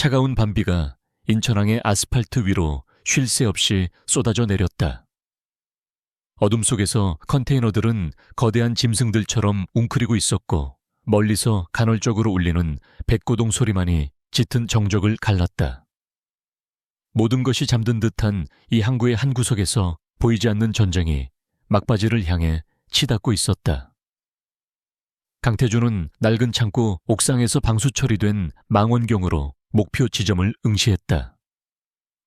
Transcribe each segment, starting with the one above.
차가운 밤비가 인천항의 아스팔트 위로 쉴 새 없이 쏟아져 내렸다. 어둠 속에서 컨테이너들은 거대한 짐승들처럼 웅크리고 있었고 멀리서 간헐적으로 울리는 백고동 소리만이 짙은 정적을 갈랐다. 모든 것이 잠든 듯한 이 항구의 한 구석에서 보이지 않는 전쟁이 막바지를 향해 치닫고 있었다. 강태준은 낡은 창고 옥상에서 방수 처리된 망원경으로 목표 지점을 응시했다.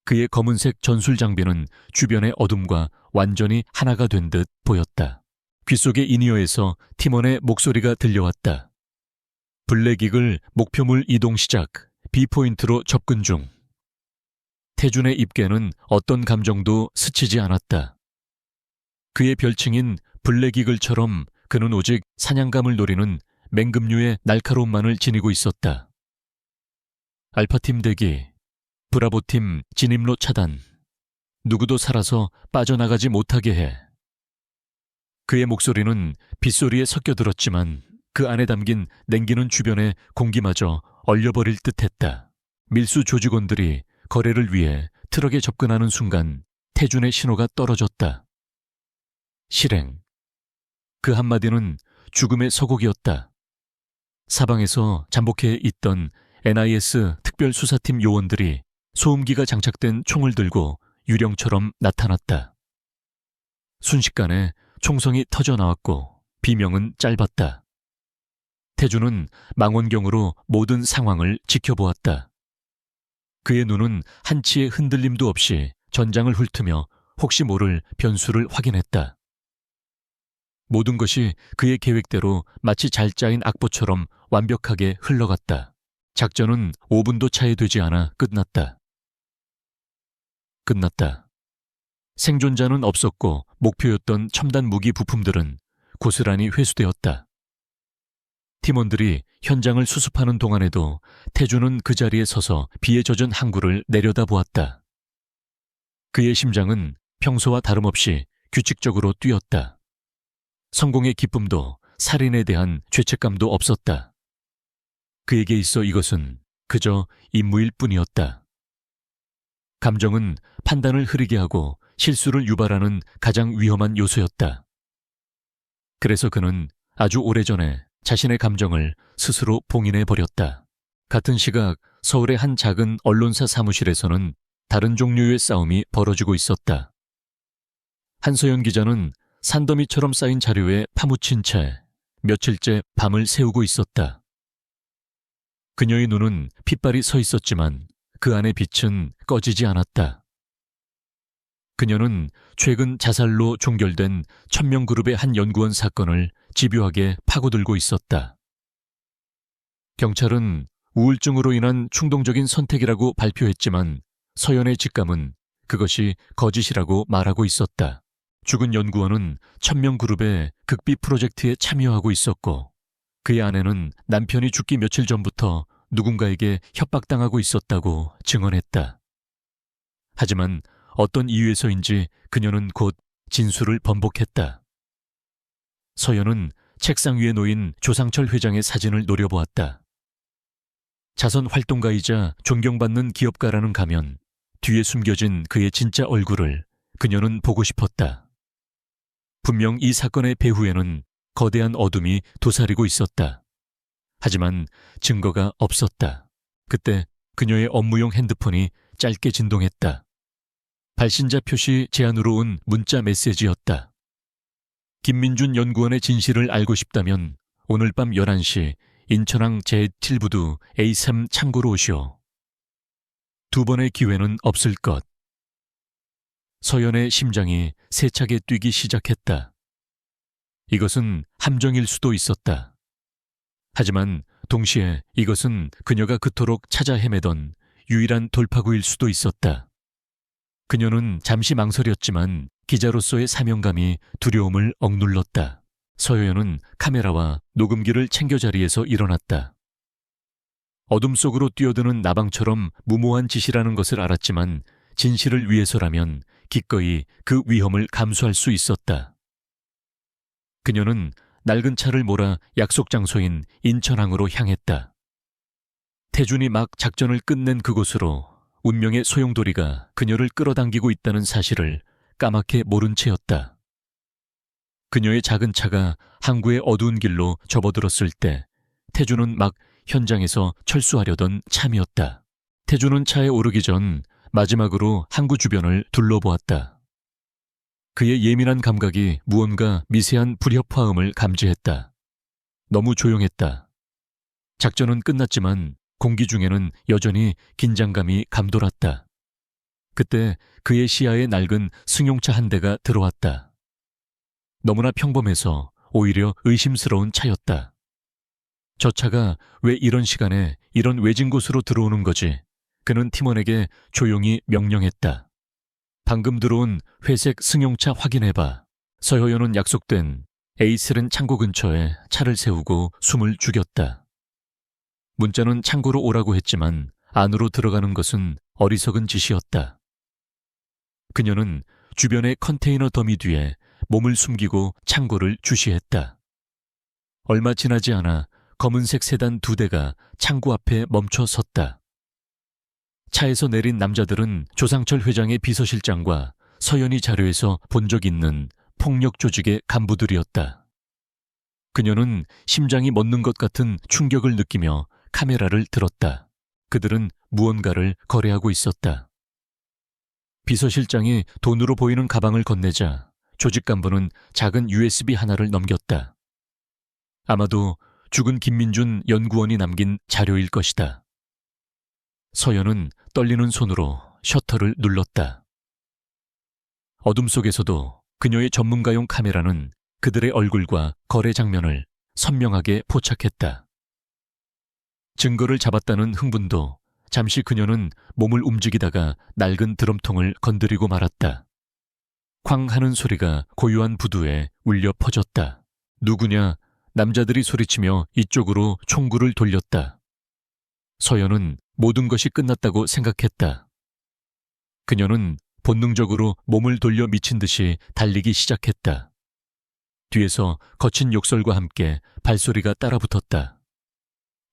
그의 검은색 전술 장비는 주변의 어둠과 완전히 하나가 된 듯 보였다. 귓속의 인이어에서 팀원의 목소리가 들려왔다. 블랙이글 목표물 이동 시작, B포인트로 접근 중. 태준의 입계는 어떤 감정도 스치지 않았다. 그의 별칭인 블랙이글처럼 그는 오직 사냥감을 노리는 맹금류의 날카로움만을 지니고 있었다. 알파팀 대기, 브라보팀 진입로 차단. 누구도 살아서 빠져나가지 못하게 해. 그의 목소리는 빗소리에 섞여들었지만 그 안에 담긴 냉기는 주변의 공기마저 얼려버릴 듯했다. 밀수 조직원들이 거래를 위해 트럭에 접근하는 순간 태준의 신호가 떨어졌다. 실행. 그 한마디는 죽음의 서곡이었다. 사방에서 잠복해 있던 NIS 특별수사팀 요원들이 소음기가 장착된 총을 들고 유령처럼 나타났다. 순식간에 총성이 터져 나왔고 비명은 짧았다. 태준은 망원경으로 모든 상황을 지켜보았다. 그의 눈은 한치의 흔들림도 없이 전장을 훑으며 혹시 모를 변수를 확인했다. 모든 것이 그의 계획대로 마치 잘 짜인 악보처럼 완벽하게 흘러갔다. 작전은 5분도 차이 되지 않아 끝났다. 생존자는 없었고 목표였던 첨단 무기 부품들은 고스란히 회수되었다. 팀원들이 현장을 수습하는 동안에도 태준은 그 자리에 서서 비에 젖은 항구를 내려다보았다. 그의 심장은 평소와 다름없이 규칙적으로 뛰었다. 성공의 기쁨도 살인에 대한 죄책감도 없었다. 그에게 있어 이것은 그저 임무일 뿐이었다. 감정은 판단을 흐리게 하고 실수를 유발하는 가장 위험한 요소였다. 그래서 그는 아주 오래전에 자신의 감정을 스스로 봉인해버렸다. 같은 시각 서울의 한 작은 언론사 사무실에서는 다른 종류의 싸움이 벌어지고 있었다. 한서연 기자는 산더미처럼 쌓인 자료에 파묻힌 채 며칠째 밤을 새우고 있었다. 그녀의 눈은 핏발이 서 있었지만 그 안의 빛은 꺼지지 않았다. 그녀는 최근 자살로 종결된 천명그룹의 한 연구원 사건을 집요하게 파고들고 있었다. 경찰은 우울증으로 인한 충동적인 선택이라고 발표했지만 서연의 직감은 그것이 거짓이라고 말하고 있었다. 죽은 연구원은 천명그룹의 극비 프로젝트에 참여하고 있었고 그의 아내는 남편이 죽기 며칠 전부터 누군가에게 협박당하고 있었다고 증언했다. 하지만 어떤 이유에서인지 그녀는 곧 진술을 번복했다. 서연은 책상 위에 놓인 조상철 회장의 사진을 노려보았다. 자선 활동가이자 존경받는 기업가라는 가면, 뒤에 숨겨진 그의 진짜 얼굴을 그녀는 보고 싶었다. 분명 이 사건의 배후에는 거대한 어둠이 도사리고 있었다. 하지만 증거가 없었다. 그때 그녀의 업무용 핸드폰이 짧게 진동했다. 발신자 표시 제안으로 온 문자 메시지였다. 김민준 연구원의 진실을 알고 싶다면 오늘 밤 11시 인천항 제7부두 A3 창고로 오시오. 두 번의 기회는 없을 것. 서연의 심장이 세차게 뛰기 시작했다. 이것은 함정일 수도 있었다. 하지만 동시에 이것은 그녀가 그토록 찾아 헤매던 유일한 돌파구일 수도 있었다. 그녀는 잠시 망설였지만 기자로서의 사명감이 두려움을 억눌렀다. 서연은 카메라와 녹음기를 챙겨 자리에서 일어났다. 어둠 속으로 뛰어드는 나방처럼 무모한 짓이라는 것을 알았지만 진실을 위해서라면 기꺼이 그 위험을 감수할 수 있었다. 그녀는 낡은 차를 몰아 약속 장소인 인천항으로 향했다. 태준이 막 작전을 끝낸 그곳으로 운명의 소용돌이가 그녀를 끌어당기고 있다는 사실을 까맣게 모른 채였다. 그녀의 작은 차가 항구의 어두운 길로 접어들었을 때 태준은 막 현장에서 철수하려던 참이었다. 태준은 차에 오르기 전 마지막으로 항구 주변을 둘러보았다. 그의 예민한 감각이 무언가 미세한 불협화음을 감지했다. 너무 조용했다. 작전은 끝났지만 공기 중에는 여전히 긴장감이 감돌았다. 그때 그의 시야에 낡은 승용차 한 대가 들어왔다. 너무나 평범해서 오히려 의심스러운 차였다. 저 차가 왜 이런 시간에 이런 외진 곳으로 들어오는 거지? 그는 팀원에게 조용히 명령했다. 방금 들어온 회색 승용차 확인해봐. 서효연은 약속된 에이슬은 창고 근처에 차를 세우고 숨을 죽였다. 문자는 창고로 오라고 했지만 안으로 들어가는 것은 어리석은 짓이었다. 그녀는 주변의 컨테이너 더미 뒤에 몸을 숨기고 창고를 주시했다. 얼마 지나지 않아 검은색 세단 2대가 창고 앞에 멈춰 섰다. 차에서 내린 남자들은 조상철 회장의 비서실장과 서연이 자료에서 본 적 있는 폭력 조직의 간부들이었다. 그녀는 심장이 멎는 것 같은 충격을 느끼며 카메라를 들었다. 그들은 무언가를 거래하고 있었다. 비서실장이 돈으로 보이는 가방을 건네자 조직 간부는 작은 USB 하나를 넘겼다. 아마도 죽은 김민준 연구원이 남긴 자료일 것이다. 서연은 떨리는 손으로 셔터를 눌렀다. 어둠 속에서도 그녀의 전문가용 카메라는 그들의 얼굴과 거래 장면을 선명하게 포착했다. 증거를 잡았다는 흥분도 잠시 그녀는 몸을 움직이다가 낡은 드럼통을 건드리고 말았다. 쾅 하는 소리가 고요한 부두에 울려 퍼졌다. 누구냐? 남자들이 소리치며 이쪽으로 총구를 돌렸다. 서연은 모든 것이 끝났다고 생각했다. 그녀는 본능적으로 몸을 돌려 미친 듯이 달리기 시작했다. 뒤에서 거친 욕설과 함께 발소리가 따라붙었다.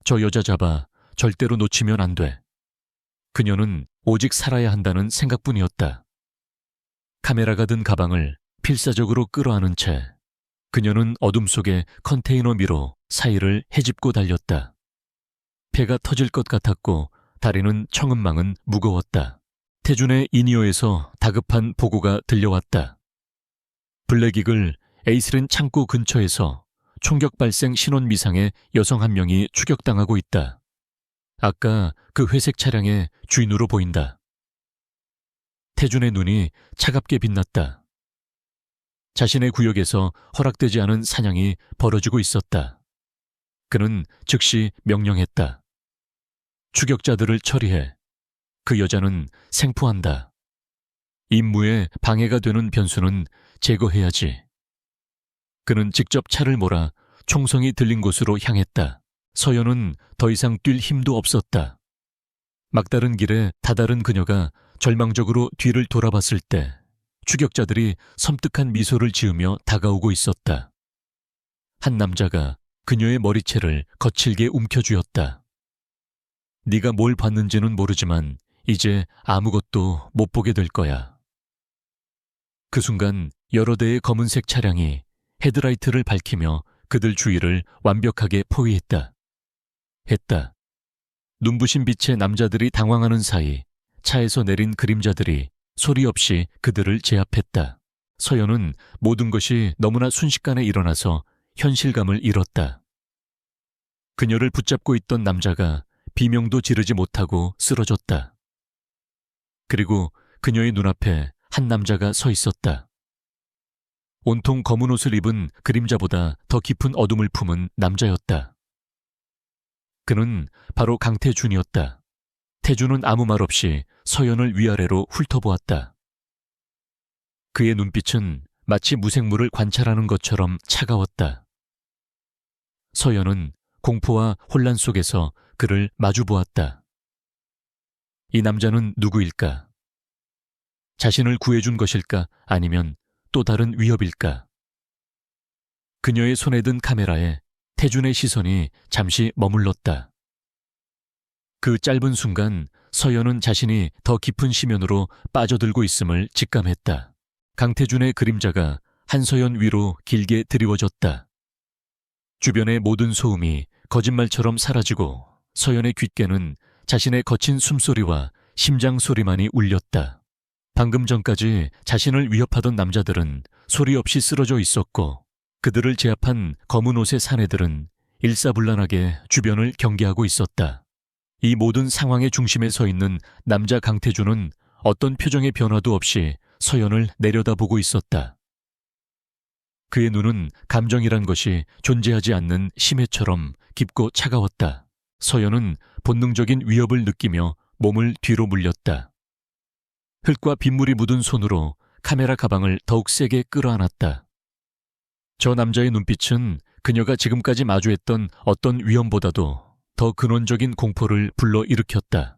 저 여자 잡아. 절대로 놓치면 안 돼. 그녀는 오직 살아야 한다는 생각뿐이었다. 카메라가 든 가방을 필사적으로 끌어안은 채 그녀는 어둠 속의 컨테이너 미로 사이를 헤집고 달렸다. 배가 터질 것 같았고 다리는 청은망은 무거웠다. 태준의 이니어에서 다급한 보고가 들려왔다. 블랙이글 에이슬은 창고 근처에서 총격 발생 신원 미상의 여성 한 명이 추격당하고 있다. 아까 그 회색 차량의 주인으로 보인다. 태준의 눈이 차갑게 빛났다. 자신의 구역에서 허락되지 않은 사냥이 벌어지고 있었다. 그는 즉시 명령했다. 추격자들을 처리해. 그 여자는 생포한다. 임무에 방해가 되는 변수는 제거해야지. 그는 직접 차를 몰아 총성이 들린 곳으로 향했다. 서연은 더 이상 뛸 힘도 없었다. 막다른 길에 다다른 그녀가 절망적으로 뒤를 돌아봤을 때 추격자들이 섬뜩한 미소를 지으며 다가오고 있었다. 한 남자가 그녀의 머리채를 거칠게 움켜쥐었다. 네가 뭘 봤는지는 모르지만 이제 아무것도 못 보게 될 거야. 그 순간 여러 대의 검은색 차량이 헤드라이트를 밝히며 그들 주위를 완벽하게 포위했다. 눈부신 빛의 남자들이 당황하는 사이 차에서 내린 그림자들이 소리 없이 그들을 제압했다. 서연은 모든 것이 너무나 순식간에 일어나서 현실감을 잃었다. 그녀를 붙잡고 있던 남자가 비명도 지르지 못하고 쓰러졌다. 그리고 그녀의 눈앞에 한 남자가 서 있었다. 온통 검은 옷을 입은 그림자보다 더 깊은 어둠을 품은 남자였다. 그는 바로 강태준이었다. 태준은 아무 말 없이 서연을 위아래로 훑어보았다. 그의 눈빛은 마치 무생물을 관찰하는 것처럼 차가웠다. 서연은 공포와 혼란 속에서 그를 마주보았다. 이 남자는 누구일까? 자신을 구해준 것일까? 아니면 또 다른 위협일까? 그녀의 손에 든 카메라에 태준의 시선이 잠시 머물렀다. 그 짧은 순간 서연은 자신이 더 깊은 심연으로 빠져들고 있음을 직감했다. 강태준의 그림자가 한서연 위로 길게 드리워졌다. 주변의 모든 소음이 거짓말처럼 사라지고 서연의 귓께는 자신의 거친 숨소리와 심장 소리만이 울렸다. 방금 전까지 자신을 위협하던 남자들은 소리 없이 쓰러져 있었고 그들을 제압한 검은 옷의 사내들은 일사불란하게 주변을 경계하고 있었다. 이 모든 상황의 중심에 서 있는 남자 강태준은 어떤 표정의 변화도 없이 서연을 내려다보고 있었다. 그의 눈은 감정이란 것이 존재하지 않는 심해처럼 깊고 차가웠다. 서연은 본능적인 위협을 느끼며 몸을 뒤로 물렸다. 흙과 빗물이 묻은 손으로 카메라 가방을 더욱 세게 끌어안았다. 저 남자의 눈빛은 그녀가 지금까지 마주했던 어떤 위험보다도 더 근원적인 공포를 불러일으켰다.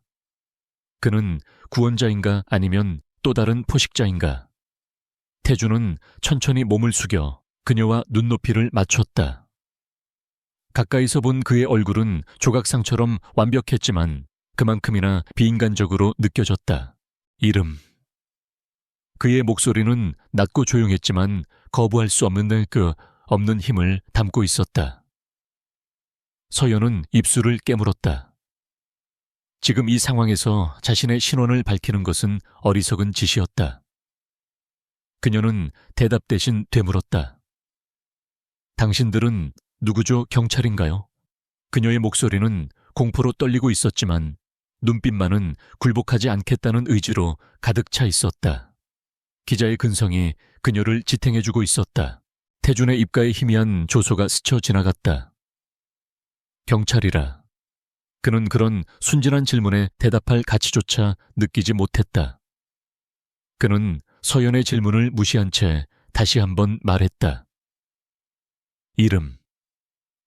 그는 구원자인가 아니면 또 다른 포식자인가? 태준은 천천히 몸을 숙여 그녀와 눈높이를 맞췄다. 가까이서 본 그의 얼굴은 조각상처럼 완벽했지만 그만큼이나 비인간적으로 느껴졌다. 이름. 그의 목소리는 낮고 조용했지만 거부할 수 없는 힘을 담고 있었다. 서연은 입술을 깨물었다. 지금 이 상황에서 자신의 신원을 밝히는 것은 어리석은 짓이었다. 그녀는 대답 대신 되물었다. 당신들은 누구죠? 경찰인가요? 그녀의 목소리는 공포로 떨리고 있었지만 눈빛만은 굴복하지 않겠다는 의지로 가득 차 있었다. 기자의 근성이 그녀를 지탱해주고 있었다. 태준의 입가에 희미한 조소가 스쳐 지나갔다. 경찰이라. 그는 그런 순진한 질문에 대답할 가치조차 느끼지 못했다. 그는 서연의 질문을 무시한 채 다시 한번 말했다. 이름.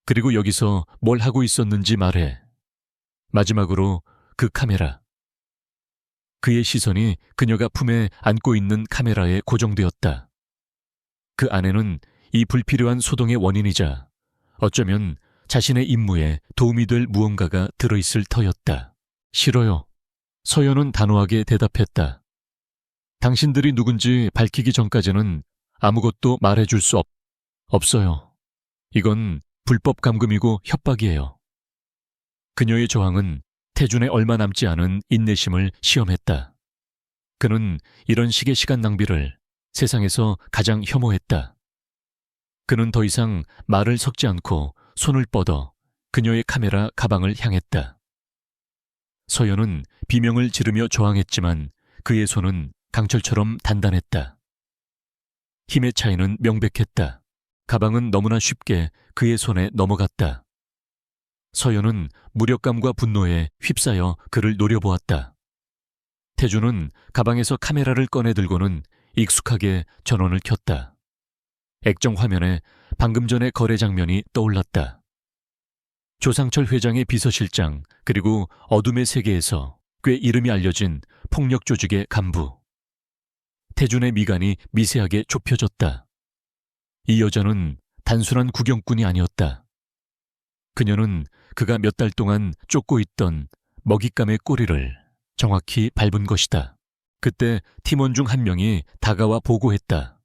그리고 여기서 뭘 하고 있었는지 말해. 마지막으로 그 카메라. 그의 시선이 그녀가 품에 안고 있는 카메라에 고정되었다. 그 안에는 이 불필요한 소동의 원인이자 어쩌면 자신의 임무에 도움이 될 무언가가 들어있을 터였다. 싫어요. 서연은 단호하게 대답했다. 당신들이 누군지 밝히기 전까지는 아무것도 말해줄 수 없어요. 이건 불법 감금이고 협박이에요. 그녀의 저항은 태준의 얼마 남지 않은 인내심을 시험했다. 그는 이런 식의 시간 낭비를 세상에서 가장 혐오했다. 그는 더 이상 말을 섞지 않고 손을 뻗어 그녀의 카메라 가방을 향했다. 서연은 비명을 지르며 저항했지만 그의 손은 강철처럼 단단했다. 힘의 차이는 명백했다. 가방은 너무나 쉽게 그의 손에 넘어갔다. 서연은 무력감과 분노에 휩싸여 그를 노려보았다. 태준은 가방에서 카메라를 꺼내 들고는 익숙하게 전원을 켰다. 액정 화면에 방금 전의 거래 장면이 떠올랐다. 조상철 회장의 비서실장 그리고 어둠의 세계에서 꽤 이름이 알려진 폭력 조직의 간부. 태준의 미간이 미세하게 좁혀졌다. 이 여자는 단순한 구경꾼이 아니었다. 그녀는 그가 몇 달 동안 쫓고 있던 먹잇감의 꼬리를 정확히 밟은 것이다. 그때 팀원 중 한 명이 다가와 보고했다.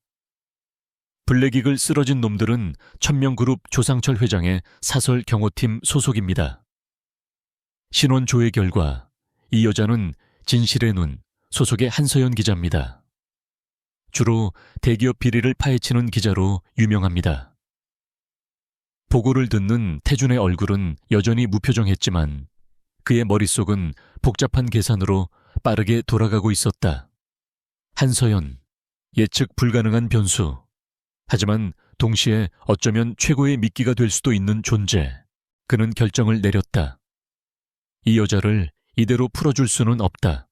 블랙이글 쓰러진 놈들은 천명그룹 조상철 회장의 사설 경호팀 소속입니다. 신원 조회 결과 이 여자는 진실의 눈 소속의 한서연 기자입니다. 주로 대기업 비리를 파헤치는 기자로 유명합니다. 보고를 듣는 태준의 얼굴은 여전히 무표정했지만 그의 머릿속은 복잡한 계산으로 빠르게 돌아가고 있었다. 한서연, 예측 불가능한 변수. 하지만 동시에 어쩌면 최고의 미끼가 될 수도 있는 존재. 그는 결정을 내렸다. 이 여자를 이대로 풀어줄 수는 없다.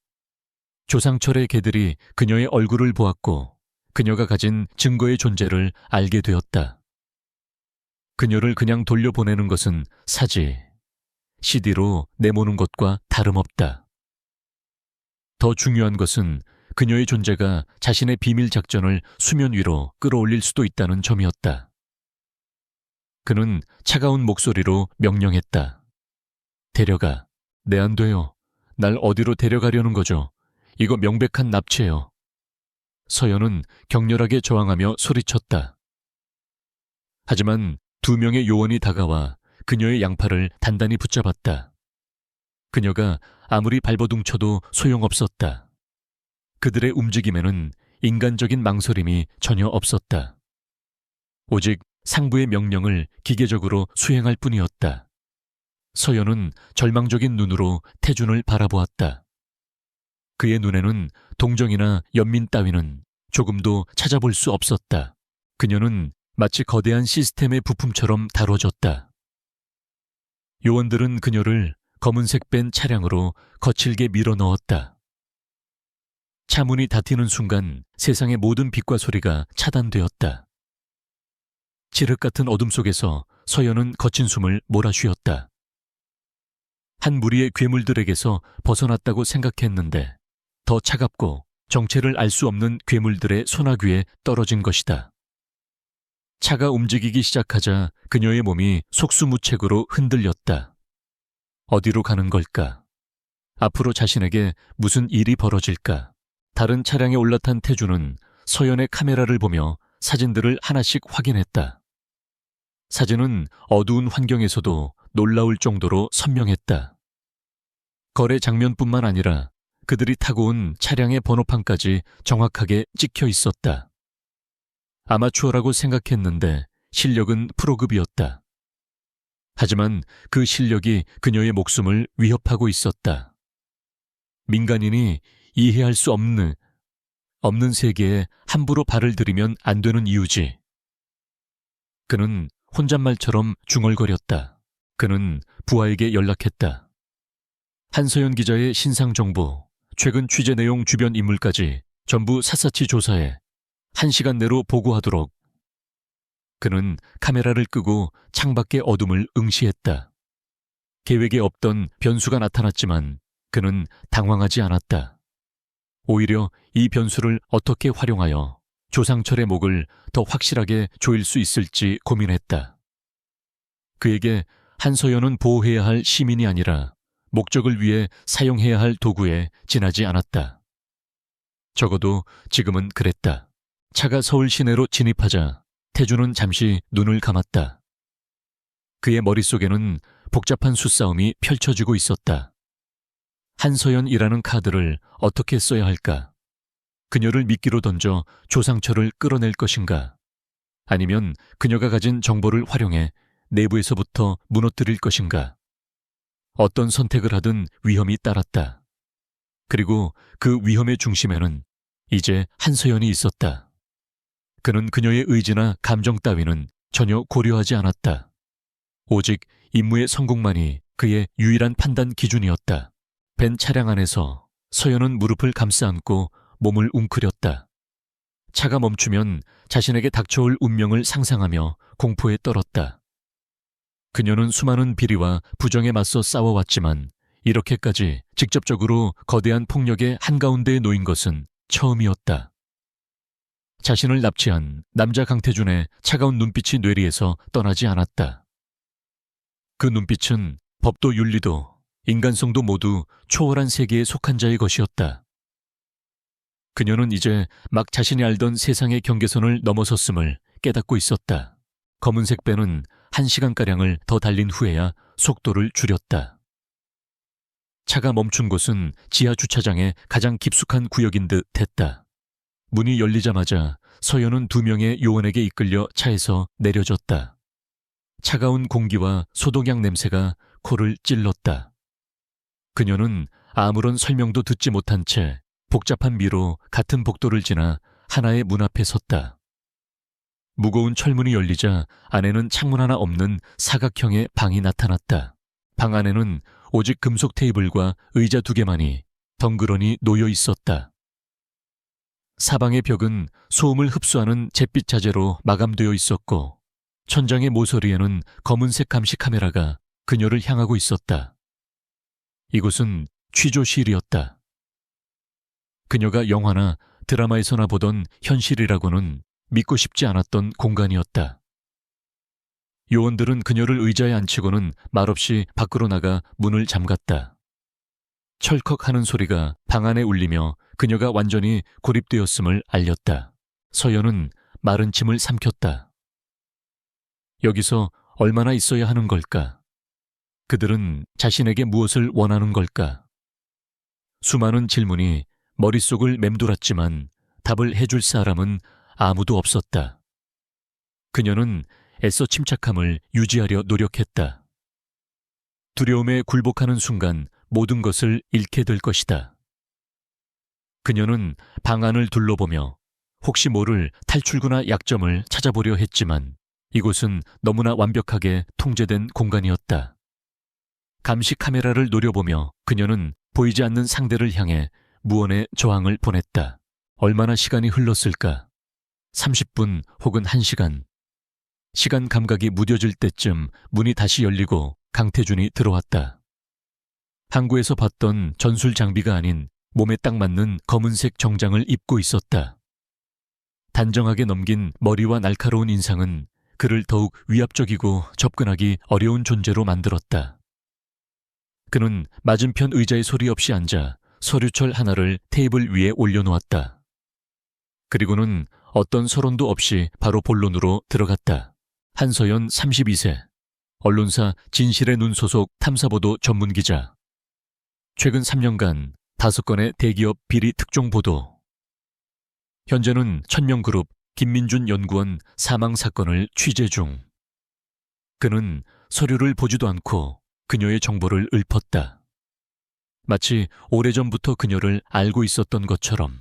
조상철의 개들이 그녀의 얼굴을 보았고 그녀가 가진 증거의 존재를 알게 되었다. 그녀를 그냥 돌려보내는 것은 사지, CD로 내모는 것과 다름없다. 더 중요한 것은 그녀의 존재가 자신의 비밀 작전을 수면 위로 끌어올릴 수도 있다는 점이었다. 그는 차가운 목소리로 명령했다. 데려가. 네, 안 돼요. 날 어디로 데려가려는 거죠? 이거 명백한 납치예요. 서연은 격렬하게 저항하며 소리쳤다. 하지만 2명의 요원이 다가와 그녀의 양팔을 단단히 붙잡았다. 그녀가 아무리 발버둥쳐도 소용없었다. 그들의 움직임에는 인간적인 망설임이 전혀 없었다. 오직 상부의 명령을 기계적으로 수행할 뿐이었다. 서연은 절망적인 눈으로 태준을 바라보았다. 그의 눈에는 동정이나 연민 따위는 조금도 찾아볼 수 없었다. 그녀는 마치 거대한 시스템의 부품처럼 다뤄졌다. 요원들은 그녀를 검은색 밴 차량으로 거칠게 밀어 넣었다. 차문이 닫히는 순간 세상의 모든 빛과 소리가 차단되었다. 칠흑 같은 어둠 속에서 서연은 거친 숨을 몰아쉬었다. 한 무리의 괴물들에게서 벗어났다고 생각했는데 더 차갑고 정체를 알 수 없는 괴물들의 소나귀에 떨어진 것이다. 차가 움직이기 시작하자 그녀의 몸이 속수무책으로 흔들렸다. 어디로 가는 걸까? 앞으로 자신에게 무슨 일이 벌어질까? 다른 차량에 올라탄 태주는 서연의 카메라를 보며 사진들을 하나씩 확인했다. 사진은 어두운 환경에서도 놀라울 정도로 선명했다. 거래 장면뿐만 아니라 그들이 타고 온 차량의 번호판까지 정확하게 찍혀 있었다. 아마추어라고 생각했는데 실력은 프로급이었다. 하지만 그 실력이 그녀의 목숨을 위협하고 있었다. 민간인이 이해할 수 없는 세계에 함부로 발을 들이면 안 되는 이유지. 그는 혼잣말처럼 중얼거렸다. 그는 부하에게 연락했다. 한서연 기자의 신상 정보, 최근 취재 내용 주변 인물까지 전부 샅샅이 조사해 1시간 내로 보고하도록. 그는 카메라를 끄고 창밖의 어둠을 응시했다. 계획에 없던 변수가 나타났지만 그는 당황하지 않았다. 오히려 이 변수를 어떻게 활용하여 조상철의 목을 더 확실하게 조일 수 있을지 고민했다. 그에게 한서연은 보호해야 할 시민이 아니라 목적을 위해 사용해야 할 도구에 지나지 않았다. 적어도 지금은 그랬다. 차가 서울 시내로 진입하자 태주는 잠시 눈을 감았다. 그의 머릿속에는 복잡한 수싸움이 펼쳐지고 있었다. 한서연이라는 카드를 어떻게 써야 할까? 그녀를 미끼로 던져 조상철을 끌어낼 것인가? 아니면 그녀가 가진 정보를 활용해 내부에서부터 무너뜨릴 것인가? 어떤 선택을 하든 위험이 따랐다. 그리고 그 위험의 중심에는 이제 한서연이 있었다. 그는 그녀의 의지나 감정 따위는 전혀 고려하지 않았다. 오직 임무의 성공만이 그의 유일한 판단 기준이었다. 벤 차량 안에서 서연은 무릎을 감싸 안고 몸을 웅크렸다. 차가 멈추면 자신에게 닥쳐올 운명을 상상하며 공포에 떨었다. 그녀는 수많은 비리와 부정에 맞서 싸워왔지만 이렇게까지 직접적으로 거대한 폭력의 한가운데에 놓인 것은 처음이었다. 자신을 납치한 남자 강태준의 차가운 눈빛이 뇌리에서 떠나지 않았다. 그 눈빛은 법도 윤리도 인간성도 모두 초월한 세계에 속한 자의 것이었다. 그녀는 이제 막 자신이 알던 세상의 경계선을 넘어섰음을 깨닫고 있었다. 검은색 밴은 1시간가량을 더 달린 후에야 속도를 줄였다. 차가 멈춘 곳은 지하 주차장의 가장 깊숙한 구역인 듯 했다. 문이 열리자마자 서연은 2명의 요원에게 이끌려 차에서 내려졌다. 차가운 공기와 소독약 냄새가 코를 찔렀다. 그녀는 아무런 설명도 듣지 못한 채 복잡한 미로 같은 복도를 지나 하나의 문 앞에 섰다. 무거운 철문이 열리자 안에는 창문 하나 없는 사각형의 방이 나타났다. 방 안에는 오직 금속 테이블과 의자 2개만이 덩그러니 놓여 있었다. 사방의 벽은 소음을 흡수하는 잿빛 자재로 마감되어 있었고 천장의 모서리에는 검은색 감시 카메라가 그녀를 향하고 있었다. 이곳은 취조실이었다. 그녀가 영화나 드라마에서나 보던 현실이라고는 믿고 싶지 않았던 공간이었다. 요원들은 그녀를 의자에 앉히고는 말없이 밖으로 나가 문을 잠갔다. 철컥 하는 소리가 방 안에 울리며 그녀가 완전히 고립되었음을 알렸다. 서연은 마른 침을 삼켰다. 여기서 얼마나 있어야 하는 걸까? 그들은 자신에게 무엇을 원하는 걸까? 수많은 질문이 머릿속을 맴돌았지만 답을 해줄 사람은 아무도 없었다. 그녀는 애써 침착함을 유지하려 노력했다. 두려움에 굴복하는 순간 모든 것을 잃게 될 것이다. 그녀는 방 안을 둘러보며 혹시 모를 탈출구나 약점을 찾아보려 했지만 이곳은 너무나 완벽하게 통제된 공간이었다. 감시 카메라를 노려보며 그녀는 보이지 않는 상대를 향해 무언의 저항을 보냈다. 얼마나 시간이 흘렀을까? 30분 혹은 1시간. 시간 감각이 무뎌질 때쯤 문이 다시 열리고 강태준이 들어왔다. 항구에서 봤던 전술 장비가 아닌 몸에 딱 맞는 검은색 정장을 입고 있었다. 단정하게 넘긴 머리와 날카로운 인상은 그를 더욱 위압적이고 접근하기 어려운 존재로 만들었다. 그는 맞은편 의자에 소리 없이 앉아 서류철 하나를 테이블 위에 올려놓았다. 그리고는 어떤 서론도 없이 바로 본론으로 들어갔다. 한서연 32세, 언론사 진실의 눈 소속 탐사보도 전문기자. 최근 3년간 5건의 대기업 비리 특종 보도. 현재는 천명그룹 김민준 연구원 사망 사건을 취재 중. 그는 서류를 보지도 않고 그녀의 정보를 읊었다. 마치 오래전부터 그녀를 알고 있었던 것처럼.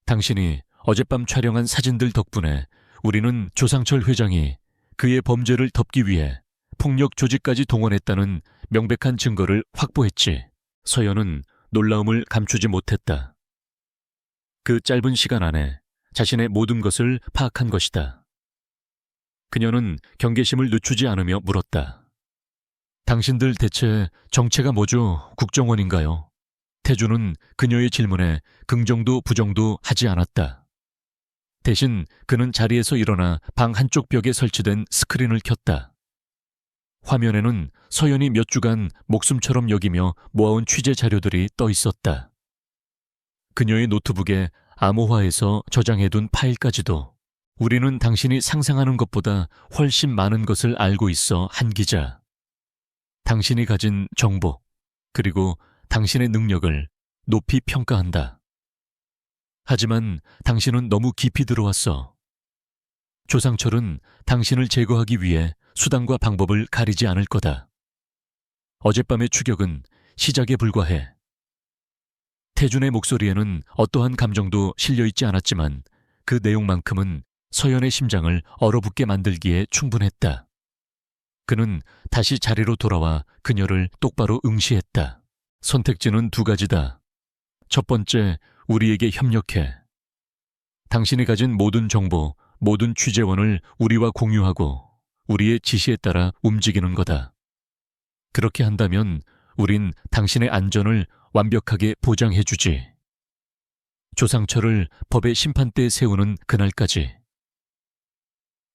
당신이 어젯밤 촬영한 사진들 덕분에 우리는 조상철 회장이 그의 범죄를 덮기 위해 폭력 조직까지 동원했다는 명백한 증거를 확보했지. 서연은 놀라움을 감추지 못했다. 그 짧은 시간 안에 자신의 모든 것을 파악한 것이다. 그녀는 경계심을 늦추지 않으며 물었다. 당신들 대체 정체가 뭐죠? 국정원인가요? 태주는 그녀의 질문에 긍정도 부정도 하지 않았다. 대신 그는 자리에서 일어나 방 한쪽 벽에 설치된 스크린을 켰다. 화면에는 서연이 몇 주간 목숨처럼 여기며 모아온 취재 자료들이 떠 있었다. 그녀의 노트북에 암호화해서 저장해둔 파일까지도. 우리는 당신이 상상하는 것보다 훨씬 많은 것을 알고 있어, 한 기자. 당신이 가진 정보, 그리고 당신의 능력을 높이 평가한다. 하지만 당신은 너무 깊이 들어왔어. 조상철은 당신을 제거하기 위해 수단과 방법을 가리지 않을 거다. 어젯밤의 추격은 시작에 불과해. 태준의 목소리에는 어떠한 감정도 실려있지 않았지만 그 내용만큼은 서연의 심장을 얼어붙게 만들기에 충분했다. 그는 다시 자리로 돌아와 그녀를 똑바로 응시했다. 선택지는 2가지다. 첫 번째, 우리에게 협력해. 당신이 가진 모든 정보, 모든 취재원을 우리와 공유하고 우리의 지시에 따라 움직이는 거다. 그렇게 한다면 우린 당신의 안전을 완벽하게 보장해주지. 조상철을 법의 심판대에 세우는 그날까지.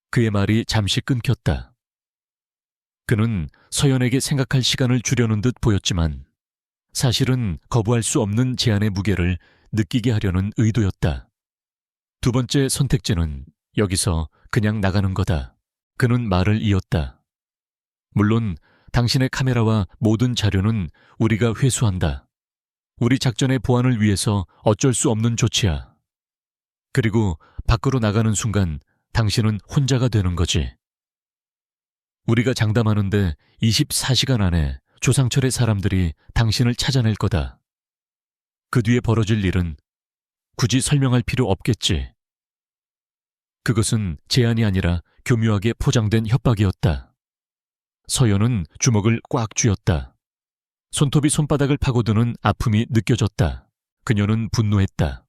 그의 말이 잠시 끊겼다. 그는 서연에게 생각할 시간을 주려는 듯 보였지만 사실은 거부할 수 없는 제안의 무게를 느끼게 하려는 의도였다. 2번째 선택지는 여기서 그냥 나가는 거다. 그는 말을 이었다. 물론 당신의 카메라와 모든 자료는 우리가 회수한다. 우리 작전의 보안을 위해서 어쩔 수 없는 조치야. 그리고 밖으로 나가는 순간 당신은 혼자가 되는 거지. 우리가 장담하는데 24시간 안에 조상철의 사람들이 당신을 찾아낼 거다. 그 뒤에 벌어질 일은 굳이 설명할 필요 없겠지. 그것은 제안이 아니라 교묘하게 포장된 협박이었다. 서연은 주먹을 꽉 쥐었다. 손톱이 손바닥을 파고드는 아픔이 느껴졌다. 그녀는 분노했다.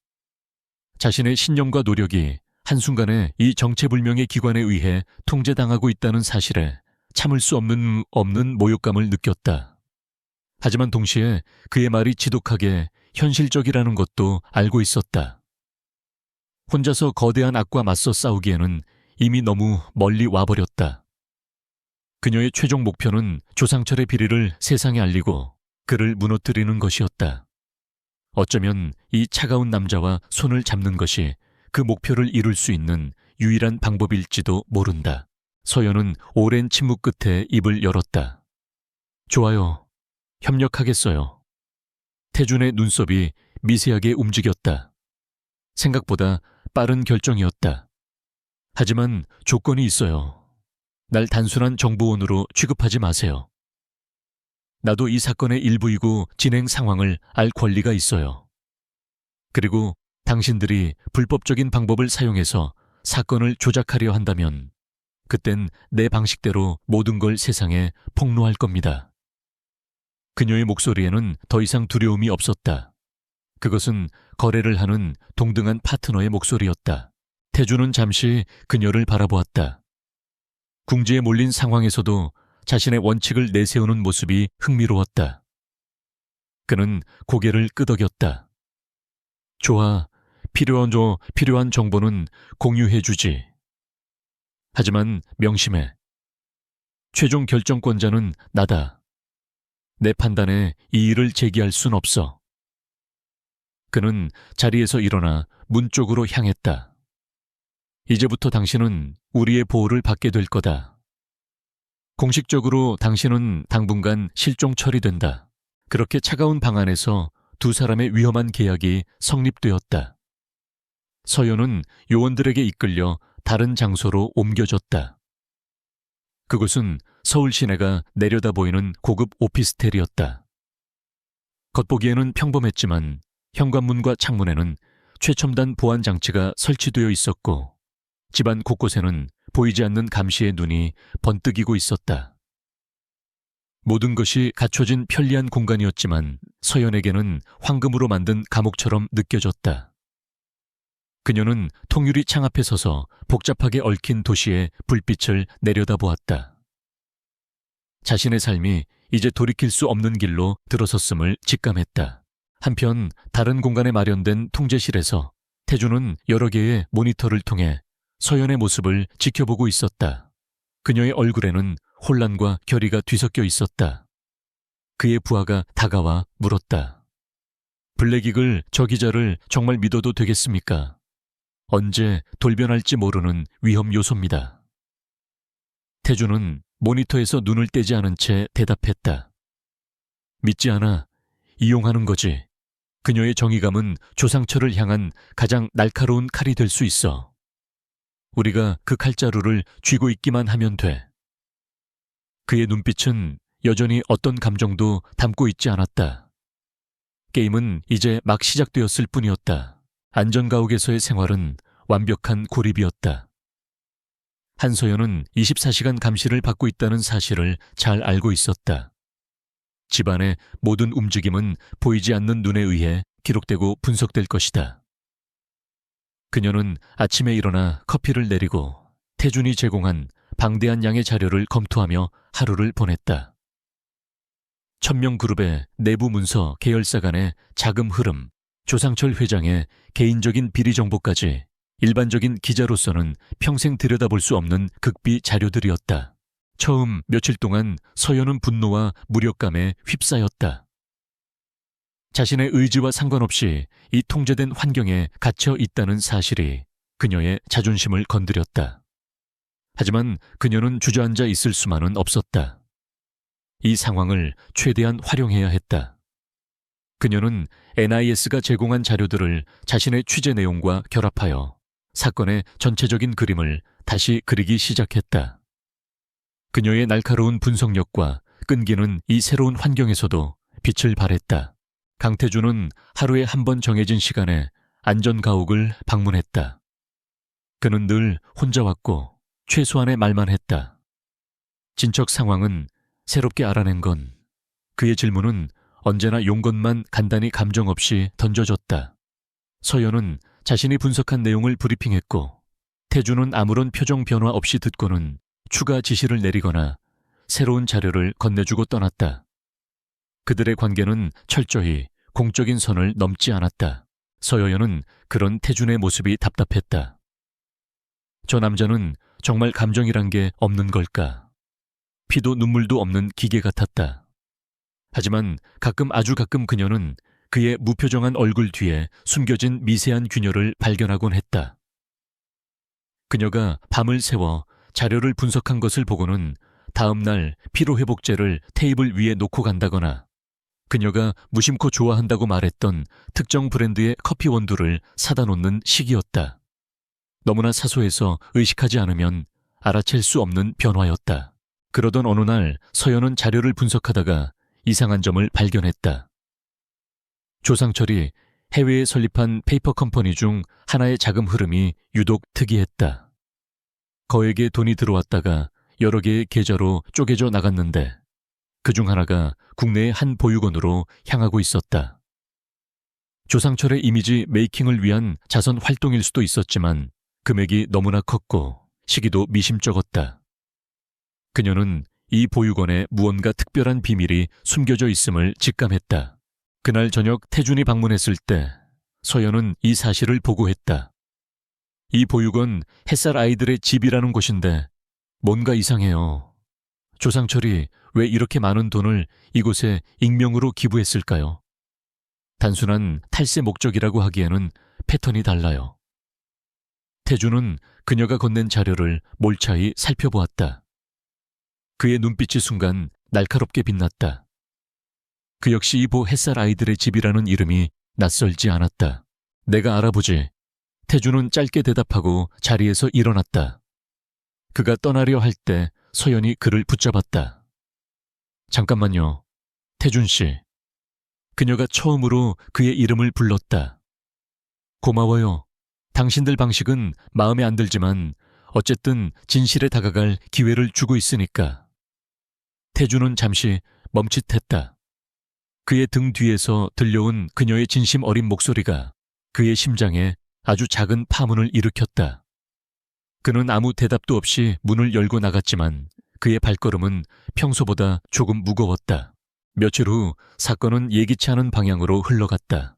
자신의 신념과 노력이 한순간에 이 정체불명의 기관에 의해 통제당하고 있다는 사실에 참을 수 없는 모욕감을 느꼈다. 하지만 동시에 그의 말이 지독하게 현실적이라는 것도 알고 있었다. 혼자서 거대한 악과 맞서 싸우기에는 이미 너무 멀리 와버렸다. 그녀의 최종 목표는 조상철의 비리를 세상에 알리고 그를 무너뜨리는 것이었다. 어쩌면 이 차가운 남자와 손을 잡는 것이 그 목표를 이룰 수 있는 유일한 방법일지도 모른다. 서연은 오랜 침묵 끝에 입을 열었다. 좋아요. 협력하겠어요. 태준의 눈썹이 미세하게 움직였다. 생각보다 빠른 결정이었다. 하지만 조건이 있어요. 날 단순한 정보원으로 취급하지 마세요. 나도 이 사건의 일부이고 진행 상황을 알 권리가 있어요. 그리고 당신들이 불법적인 방법을 사용해서 사건을 조작하려 한다면 그땐 내 방식대로 모든 걸 세상에 폭로할 겁니다. 그녀의 목소리에는 더 이상 두려움이 없었다. 그것은 거래를 하는 동등한 파트너의 목소리였다. 태주는 잠시 그녀를 바라보았다. 궁지에 몰린 상황에서도 자신의 원칙을 내세우는 모습이 흥미로웠다. 그는 고개를 끄덕였다. 좋아, 필요한 정보는 공유해주지. 하지만 명심해. 최종 결정권자는 나다. 내 판단에 이의를 제기할 순 없어. 그는 자리에서 일어나 문 쪽으로 향했다. 이제부터 당신은 우리의 보호를 받게 될 거다. 공식적으로 당신은 당분간 실종 처리된다. 그렇게 차가운 방 안에서 두 사람의 위험한 계약이 성립되었다. 서연은 요원들에게 이끌려 다른 장소로 옮겨졌다. 그곳은 서울 시내가 내려다 보이는 고급 오피스텔이었다. 겉보기에는 평범했지만 현관문과 창문에는 최첨단 보안 장치가 설치되어 있었고 집안 곳곳에는 보이지 않는 감시의 눈이 번뜩이고 있었다. 모든 것이 갖춰진 편리한 공간이었지만 서연에게는 황금으로 만든 감옥처럼 느껴졌다. 그녀는 통유리 창 앞에 서서 복잡하게 얽힌 도시의 불빛을 내려다보았다. 자신의 삶이 이제 돌이킬 수 없는 길로 들어섰음을 직감했다. 한편 다른 공간에 마련된 통제실에서 태주는 여러 개의 모니터를 통해 서연의 모습을 지켜보고 있었다. 그녀의 얼굴에는 혼란과 결의가 뒤섞여 있었다. 그의 부하가 다가와 물었다. 블랙이글 저 기자를 정말 믿어도 되겠습니까? 언제 돌변할지 모르는 위험 요소입니다. 태주는 모니터에서 눈을 떼지 않은 채 대답했다. 믿지 않아. 이용하는 거지. 그녀의 정의감은 조상철을 향한 가장 날카로운 칼이 될 수 있어. 우리가 그 칼자루를 쥐고 있기만 하면 돼. 그의 눈빛은 여전히 어떤 감정도 담고 있지 않았다. 게임은 이제 막 시작되었을 뿐이었다. 안전가옥에서의 생활은 완벽한 고립이었다. 한서연은 24시간 감시를 받고 있다는 사실을 잘 알고 있었다. 집안의 모든 움직임은 보이지 않는 눈에 의해 기록되고 분석될 것이다. 그녀는 아침에 일어나 커피를 내리고 태준이 제공한 방대한 양의 자료를 검토하며 하루를 보냈다. 천명그룹의 내부 문서 계열사 간의 자금 흐름, 조상철 회장의 개인적인 비리 정보까지 일반적인 기자로서는 평생 들여다볼 수 없는 극비 자료들이었다. 처음 며칠 동안 서연은 분노와 무력감에 휩싸였다. 자신의 의지와 상관없이 이 통제된 환경에 갇혀 있다는 사실이 그녀의 자존심을 건드렸다. 하지만 그녀는 주저앉아 있을 수만은 없었다. 이 상황을 최대한 활용해야 했다. 그녀는 NIS가 제공한 자료들을 자신의 취재 내용과 결합하여 사건의 전체적인 그림을 다시 그리기 시작했다. 그녀의 날카로운 분석력과 끈기는 이 새로운 환경에서도 빛을 발했다. 강태준은 하루에 한 번 정해진 시간에 안전가옥을 방문했다. 그는 늘 혼자 왔고 최소한의 말만 했다. 진척 상황은 새롭게 알아낸 건 그의 질문은 언제나 용건만 간단히 감정 없이 던져졌다. 서연은 자신이 분석한 내용을 브리핑했고 태준은 아무런 표정 변화 없이 듣고는 추가 지시를 내리거나 새로운 자료를 건네주고 떠났다. 그들의 관계는 철저히 공적인 선을 넘지 않았다. 서여연은 그런 태준의 모습이 답답했다. 저 남자는 정말 감정이란 게 없는 걸까? 피도 눈물도 없는 기계 같았다. 하지만 아주 가끔 그녀는 그의 무표정한 얼굴 뒤에 숨겨진 미세한 균열을 발견하곤 했다. 그녀가 밤을 새워 자료를 분석한 것을 보고는 다음 날 피로회복제를 테이블 위에 놓고 간다거나 그녀가 무심코 좋아한다고 말했던 특정 브랜드의 커피 원두를 사다 놓는 시기였다. 너무나 사소해서 의식하지 않으면 알아챌 수 없는 변화였다. 그러던 어느 날 서연은 자료를 분석하다가 이상한 점을 발견했다. 조상철이 해외에 설립한 페이퍼 컴퍼니 중 하나의 자금 흐름이 유독 특이했다. 거액의 돈이 들어왔다가 여러 개의 계좌로 쪼개져 나갔는데 그중 하나가 국내의 한 보육원으로 향하고 있었다. 조상철의 이미지 메이킹을 위한 자선 활동일 수도 있었지만 금액이 너무나 컸고 시기도 미심쩍었다. 그녀는 이 보육원에 무언가 특별한 비밀이 숨겨져 있음을 직감했다. 그날 저녁 태준이 방문했을 때 서연은 이 사실을 보고했다. 이 보육원 햇살 아이들의 집이라는 곳인데 뭔가 이상해요. 조상철이 왜 이렇게 많은 돈을 이곳에 익명으로 기부했을까요? 단순한 탈세 목적이라고 하기에는 패턴이 달라요. 태준은 그녀가 건넨 자료를 몰차히 살펴보았다. 그의 눈빛이 순간 날카롭게 빛났다. 그 역시 이 햇살 아이들의 집이라는 이름이 낯설지 않았다. 내가 알아보지. 태준은 짧게 대답하고 자리에서 일어났다. 그가 떠나려 할 때 서연이 그를 붙잡았다. 잠깐만요. 태준 씨. 그녀가 처음으로 그의 이름을 불렀다. 고마워요. 당신들 방식은 마음에 안 들지만 어쨌든 진실에 다가갈 기회를 주고 있으니까. 태준은 잠시 멈칫했다. 그의 등 뒤에서 들려온 그녀의 진심 어린 목소리가 그의 심장에 아주 작은 파문을 일으켰다. 그는 아무 대답도 없이 문을 열고 나갔지만 그의 발걸음은 평소보다 조금 무거웠다. 며칠 후 사건은 예기치 않은 방향으로 흘러갔다.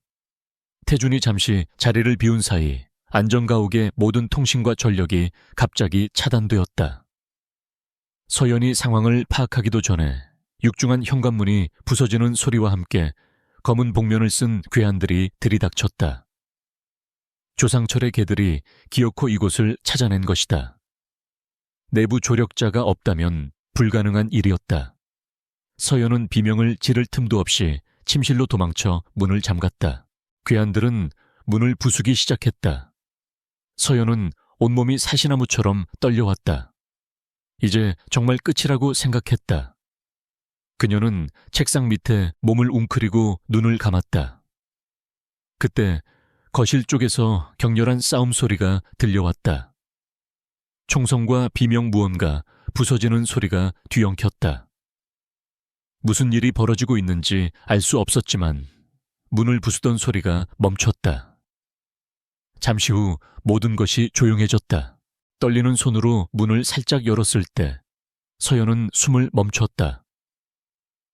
태준이 잠시 자리를 비운 사이 안전가옥의 모든 통신과 전력이 갑자기 차단되었다. 서연이 상황을 파악하기도 전에 육중한 현관문이 부서지는 소리와 함께 검은 복면을 쓴 괴한들이 들이닥쳤다. 조상철의 개들이 기어코 이곳을 찾아낸 것이다. 내부 조력자가 없다면 불가능한 일이었다. 서연은 비명을 지를 틈도 없이 침실로 도망쳐 문을 잠갔다. 괴한들은 문을 부수기 시작했다. 서연은 온몸이 사시나무처럼 떨려왔다. 이제 정말 끝이라고 생각했다. 그녀는 책상 밑에 몸을 웅크리고 눈을 감았다. 그때 거실 쪽에서 격렬한 싸움 소리가 들려왔다. 총성과 비명 무언가 부서지는 소리가 뒤엉켰다. 무슨 일이 벌어지고 있는지 알 수 없었지만 문을 부수던 소리가 멈췄다. 잠시 후 모든 것이 조용해졌다. 떨리는 손으로 문을 살짝 열었을 때 서연은 숨을 멈췄다.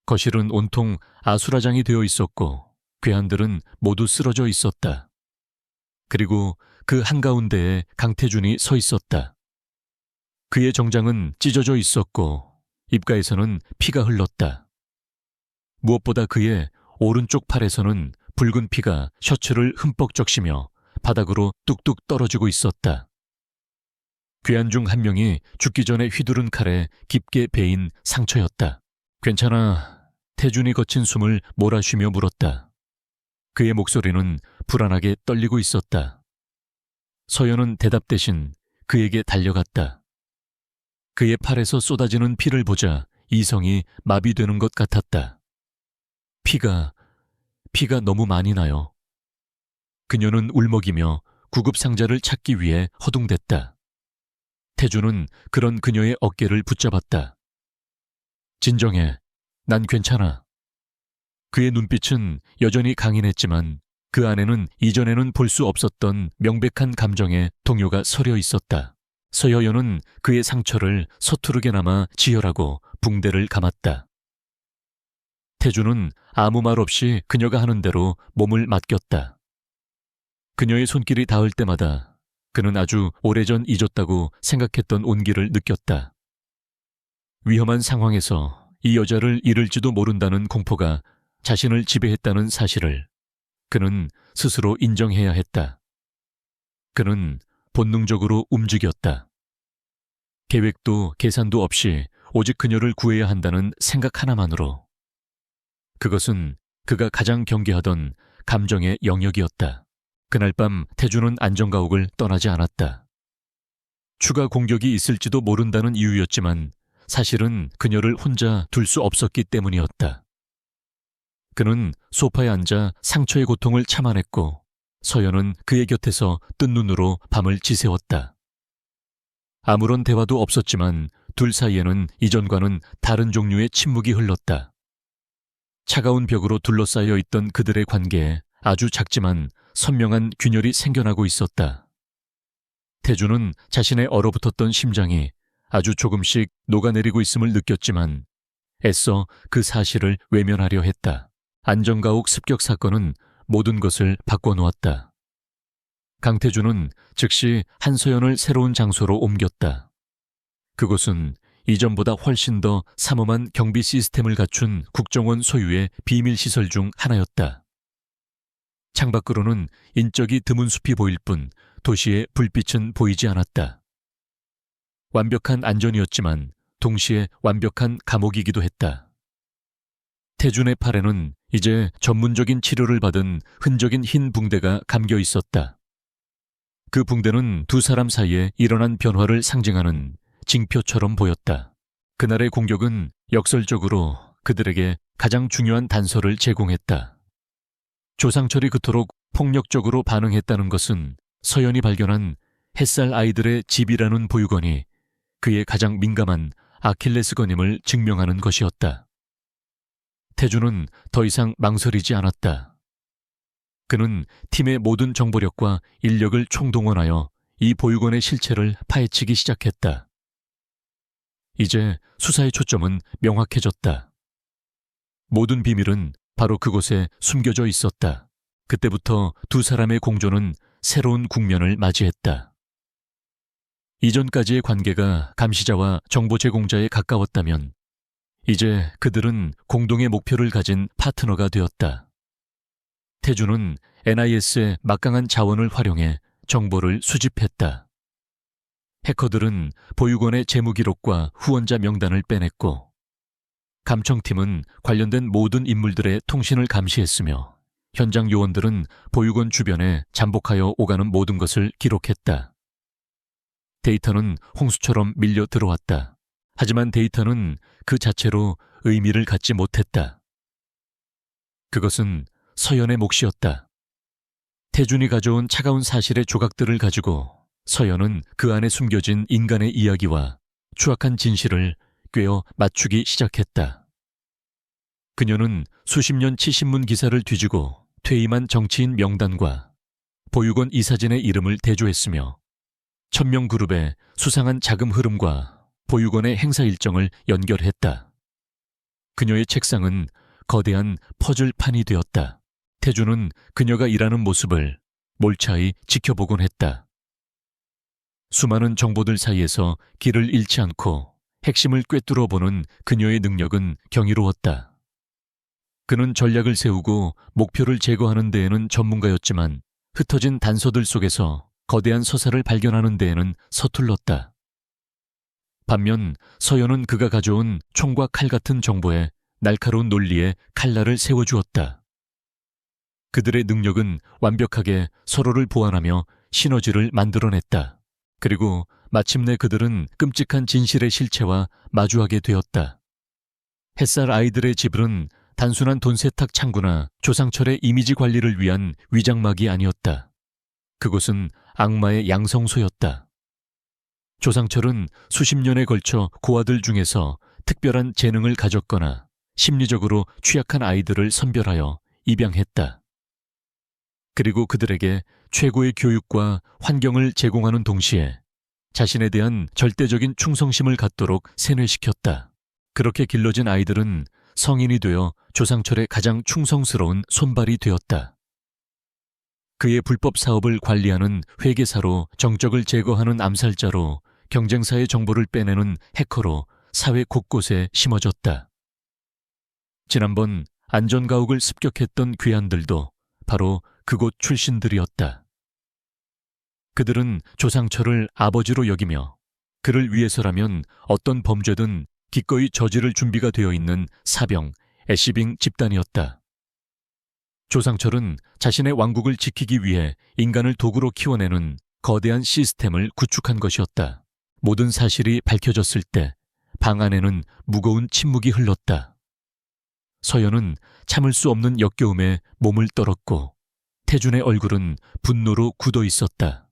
거실은 온통 아수라장이 되어 있었고 괴한들은 모두 쓰러져 있었다. 그리고 그 한가운데에 강태준이 서 있었다. 그의 정장은 찢어져 있었고 입가에서는 피가 흘렀다. 무엇보다 그의 오른쪽 팔에서는 붉은 피가 셔츠를 흠뻑 적시며 바닥으로 뚝뚝 떨어지고 있었다. 괴한 중 한 명이 죽기 전에 휘두른 칼에 깊게 베인 상처였다. 괜찮아. 태준이 거친 숨을 몰아쉬며 물었다. 그의 목소리는 불안하게 떨리고 있었다. 서연은 대답 대신 그에게 달려갔다. 그의 팔에서 쏟아지는 피를 보자 이성이 마비되는 것 같았다. 피가 너무 많이 나요. 그녀는 울먹이며 구급상자를 찾기 위해 허둥댔다. 태준은 그런 그녀의 어깨를 붙잡았다. 진정해. 난 괜찮아. 그의 눈빛은 여전히 강인했지만 그 안에는 이전에는 볼 수 없었던 명백한 감정의 동요가 서려 있었다. 서여연은 그의 상처를 서투르게나마 지혈하고 붕대를 감았다. 태준은 아무 말 없이 그녀가 하는 대로 몸을 맡겼다. 그녀의 손길이 닿을 때마다 그는 아주 오래전 잊었다고 생각했던 온기를 느꼈다. 위험한 상황에서 이 여자를 잃을지도 모른다는 공포가 자신을 지배했다는 사실을 그는 스스로 인정해야 했다. 그는 본능적으로 움직였다. 계획도 계산도 없이 오직 그녀를 구해야 한다는 생각 하나만으로. 그것은 그가 가장 경계하던 감정의 영역이었다. 그날 밤 태주는 안전가옥을 떠나지 않았다. 추가 공격이 있을지도 모른다는 이유였지만 사실은 그녀를 혼자 둘 수 없었기 때문이었다. 그는 소파에 앉아 상처의 고통을 참아냈고 서연은 그의 곁에서 뜬 눈으로 밤을 지새웠다. 아무런 대화도 없었지만 둘 사이에는 이전과는 다른 종류의 침묵이 흘렀다. 차가운 벽으로 둘러싸여 있던 그들의 관계에 아주 작지만 선명한 균열이 생겨나고 있었다. 태주는 자신의 얼어붙었던 심장이 아주 조금씩 녹아내리고 있음을 느꼈지만 애써 그 사실을 외면하려 했다. 안전가옥 습격 사건은 모든 것을 바꿔놓았다. 강태주는 즉시 한서연을 새로운 장소로 옮겼다. 그곳은 이전보다 훨씬 더 삼엄한 경비 시스템을 갖춘 국정원 소유의 비밀시설 중 하나였다. 창밖으로는 인적이 드문 숲이 보일 뿐 도시의 불빛은 보이지 않았다. 완벽한 안전이었지만 동시에 완벽한 감옥이기도 했다. 태준의 팔에는 이제 전문적인 치료를 받은 흔적인 흰 붕대가 감겨 있었다. 그 붕대는 두 사람 사이에 일어난 변화를 상징하는 징표처럼 보였다. 그날의 공격은 역설적으로 그들에게 가장 중요한 단서를 제공했다. 조상철이 그토록 폭력적으로 반응했다는 것은 서연이 발견한 햇살 아이들의 집이라는 보육원이 그의 가장 민감한 아킬레스건임을 증명하는 것이었다. 태주는 더 이상 망설이지 않았다. 그는 팀의 모든 정보력과 인력을 총동원하여 이 보육원의 실체를 파헤치기 시작했다. 이제 수사의 초점은 명확해졌다. 모든 비밀은 바로 그곳에 숨겨져 있었다. 그때부터 두 사람의 공조는 새로운 국면을 맞이했다. 이전까지의 관계가 감시자와 정보 제공자에 가까웠다면 이제 그들은 공동의 목표를 가진 파트너가 되었다. 태주는 NIS의 막강한 자원을 활용해 정보를 수집했다. 해커들은 보육원의 재무 기록과 후원자 명단을 빼냈고 감청팀은 관련된 모든 인물들의 통신을 감시했으며 현장 요원들은 보육원 주변에 잠복하여 오가는 모든 것을 기록했다. 데이터는 홍수처럼 밀려 들어왔다. 하지만 데이터는 그 자체로 의미를 갖지 못했다. 그것은 서연의 몫이었다. 태준이 가져온 차가운 사실의 조각들을 가지고 서연은 그 안에 숨겨진 인간의 이야기와 추악한 진실을 꿰어 맞추기 시작했다. 그녀는 수십 년치 신문 기사를 뒤지고 퇴임한 정치인 명단과 보육원 이사진의 이름을 대조했으며 천명그룹의 수상한 자금 흐름과 보육원의 행사 일정을 연결했다. 그녀의 책상은 거대한 퍼즐판이 되었다. 태주는 그녀가 일하는 모습을 몰차히 지켜보곤 했다. 수많은 정보들 사이에서 길을 잃지 않고 핵심을 꿰뚫어보는 그녀의 능력은 경이로웠다. 그는 전략을 세우고 목표를 제거하는 데에는 전문가였지만 흩어진 단서들 속에서 거대한 서사를 발견하는 데에는 서툴렀다. 반면 서연은 그가 가져온 총과 칼 같은 정보에 날카로운 논리에 칼날을 세워주었다. 그들의 능력은 완벽하게 서로를 보완하며 시너지를 만들어냈다. 그리고 마침내 그들은 끔찍한 진실의 실체와 마주하게 되었다. 햇살 아이들의 집은 단순한 돈 세탁 창구나 조상철의 이미지 관리를 위한 위장막이 아니었다. 그곳은 악마의 양성소였다. 조상철은 수십 년에 걸쳐 고아들 중에서 특별한 재능을 가졌거나 심리적으로 취약한 아이들을 선별하여 입양했다. 그리고 그들에게 최고의 교육과 환경을 제공하는 동시에 자신에 대한 절대적인 충성심을 갖도록 세뇌시켰다. 그렇게 길러진 아이들은 성인이 되어 조상철의 가장 충성스러운 손발이 되었다. 그의 불법 사업을 관리하는 회계사로 정적을 제거하는 암살자로 경쟁사의 정보를 빼내는 해커로 사회 곳곳에 심어졌다. 지난번 안전가옥을 습격했던 괴한들도 바로 그곳 출신들이었다. 그들은 조상철을 아버지로 여기며 그를 위해서라면 어떤 범죄든 기꺼이 저지를 준비가 되어 있는 사병, 애시빙 집단이었다. 조상철은 자신의 왕국을 지키기 위해 인간을 도구로 키워내는 거대한 시스템을 구축한 것이었다. 모든 사실이 밝혀졌을 때 방 안에는 무거운 침묵이 흘렀다. 서연은 참을 수 없는 역겨움에 몸을 떨었고 태준의 얼굴은 분노로 굳어 있었다.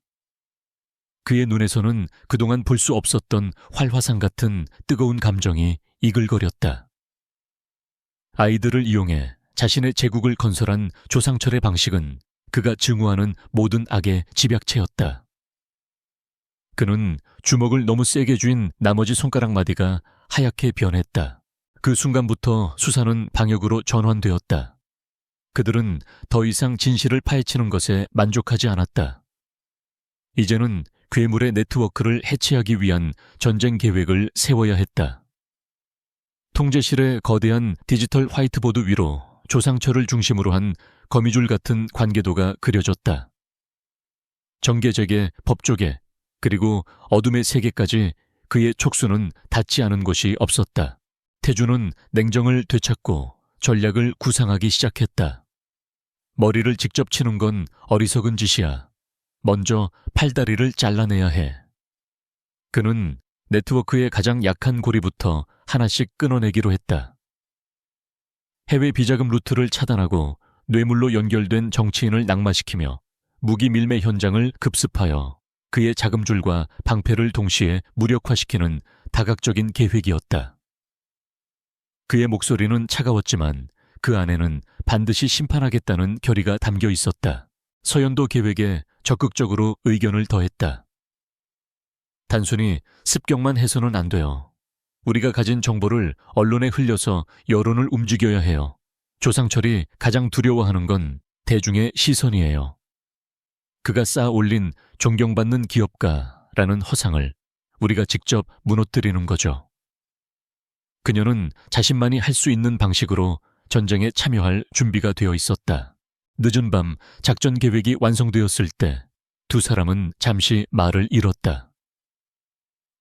그의 눈에서는 그동안 볼 수 없었던 활화산 같은 뜨거운 감정이 이글거렸다. 아이들을 이용해 자신의 제국을 건설한 조상철의 방식은 그가 증오하는 모든 악의 집약체였다. 그는 주먹을 너무 세게 쥔 나머지 손가락 마디가 하얗게 변했다. 그 순간부터 수사는 방역으로 전환되었다. 그들은 더 이상 진실을 파헤치는 것에 만족하지 않았다. 이제는 괴물의 네트워크를 해체하기 위한 전쟁 계획을 세워야 했다. 통제실의 거대한 디지털 화이트보드 위로 조상철을 중심으로 한 거미줄 같은 관계도가 그려졌다. 정계제계, 법조계, 그리고 어둠의 세계까지 그의 촉수는 닿지 않은 곳이 없었다. 태준은 냉정을 되찾고 전략을 구상하기 시작했다. 머리를 직접 치는 건 어리석은 짓이야. 먼저 팔다리를 잘라내야 해. 그는 네트워크의 가장 약한 고리부터 하나씩 끊어내기로 했다. 해외 비자금 루트를 차단하고 뇌물로 연결된 정치인을 낙마시키며 무기 밀매 현장을 급습하여 그의 자금줄과 방패를 동시에 무력화시키는 다각적인 계획이었다. 그의 목소리는 차가웠지만 그 안에는 반드시 심판하겠다는 결의가 담겨 있었다. 서연도 계획에 적극적으로 의견을 더했다. 단순히 습격만 해서는 안 돼요. 우리가 가진 정보를 언론에 흘려서 여론을 움직여야 해요. 조상철이 가장 두려워하는 건 대중의 시선이에요. 그가 쌓아 올린 존경받는 기업가라는 허상을 우리가 직접 무너뜨리는 거죠. 그녀는 자신만이 할 수 있는 방식으로 전쟁에 참여할 준비가 되어 있었다. 늦은 밤 작전 계획이 완성되었을 때 두 사람은 잠시 말을 잃었다.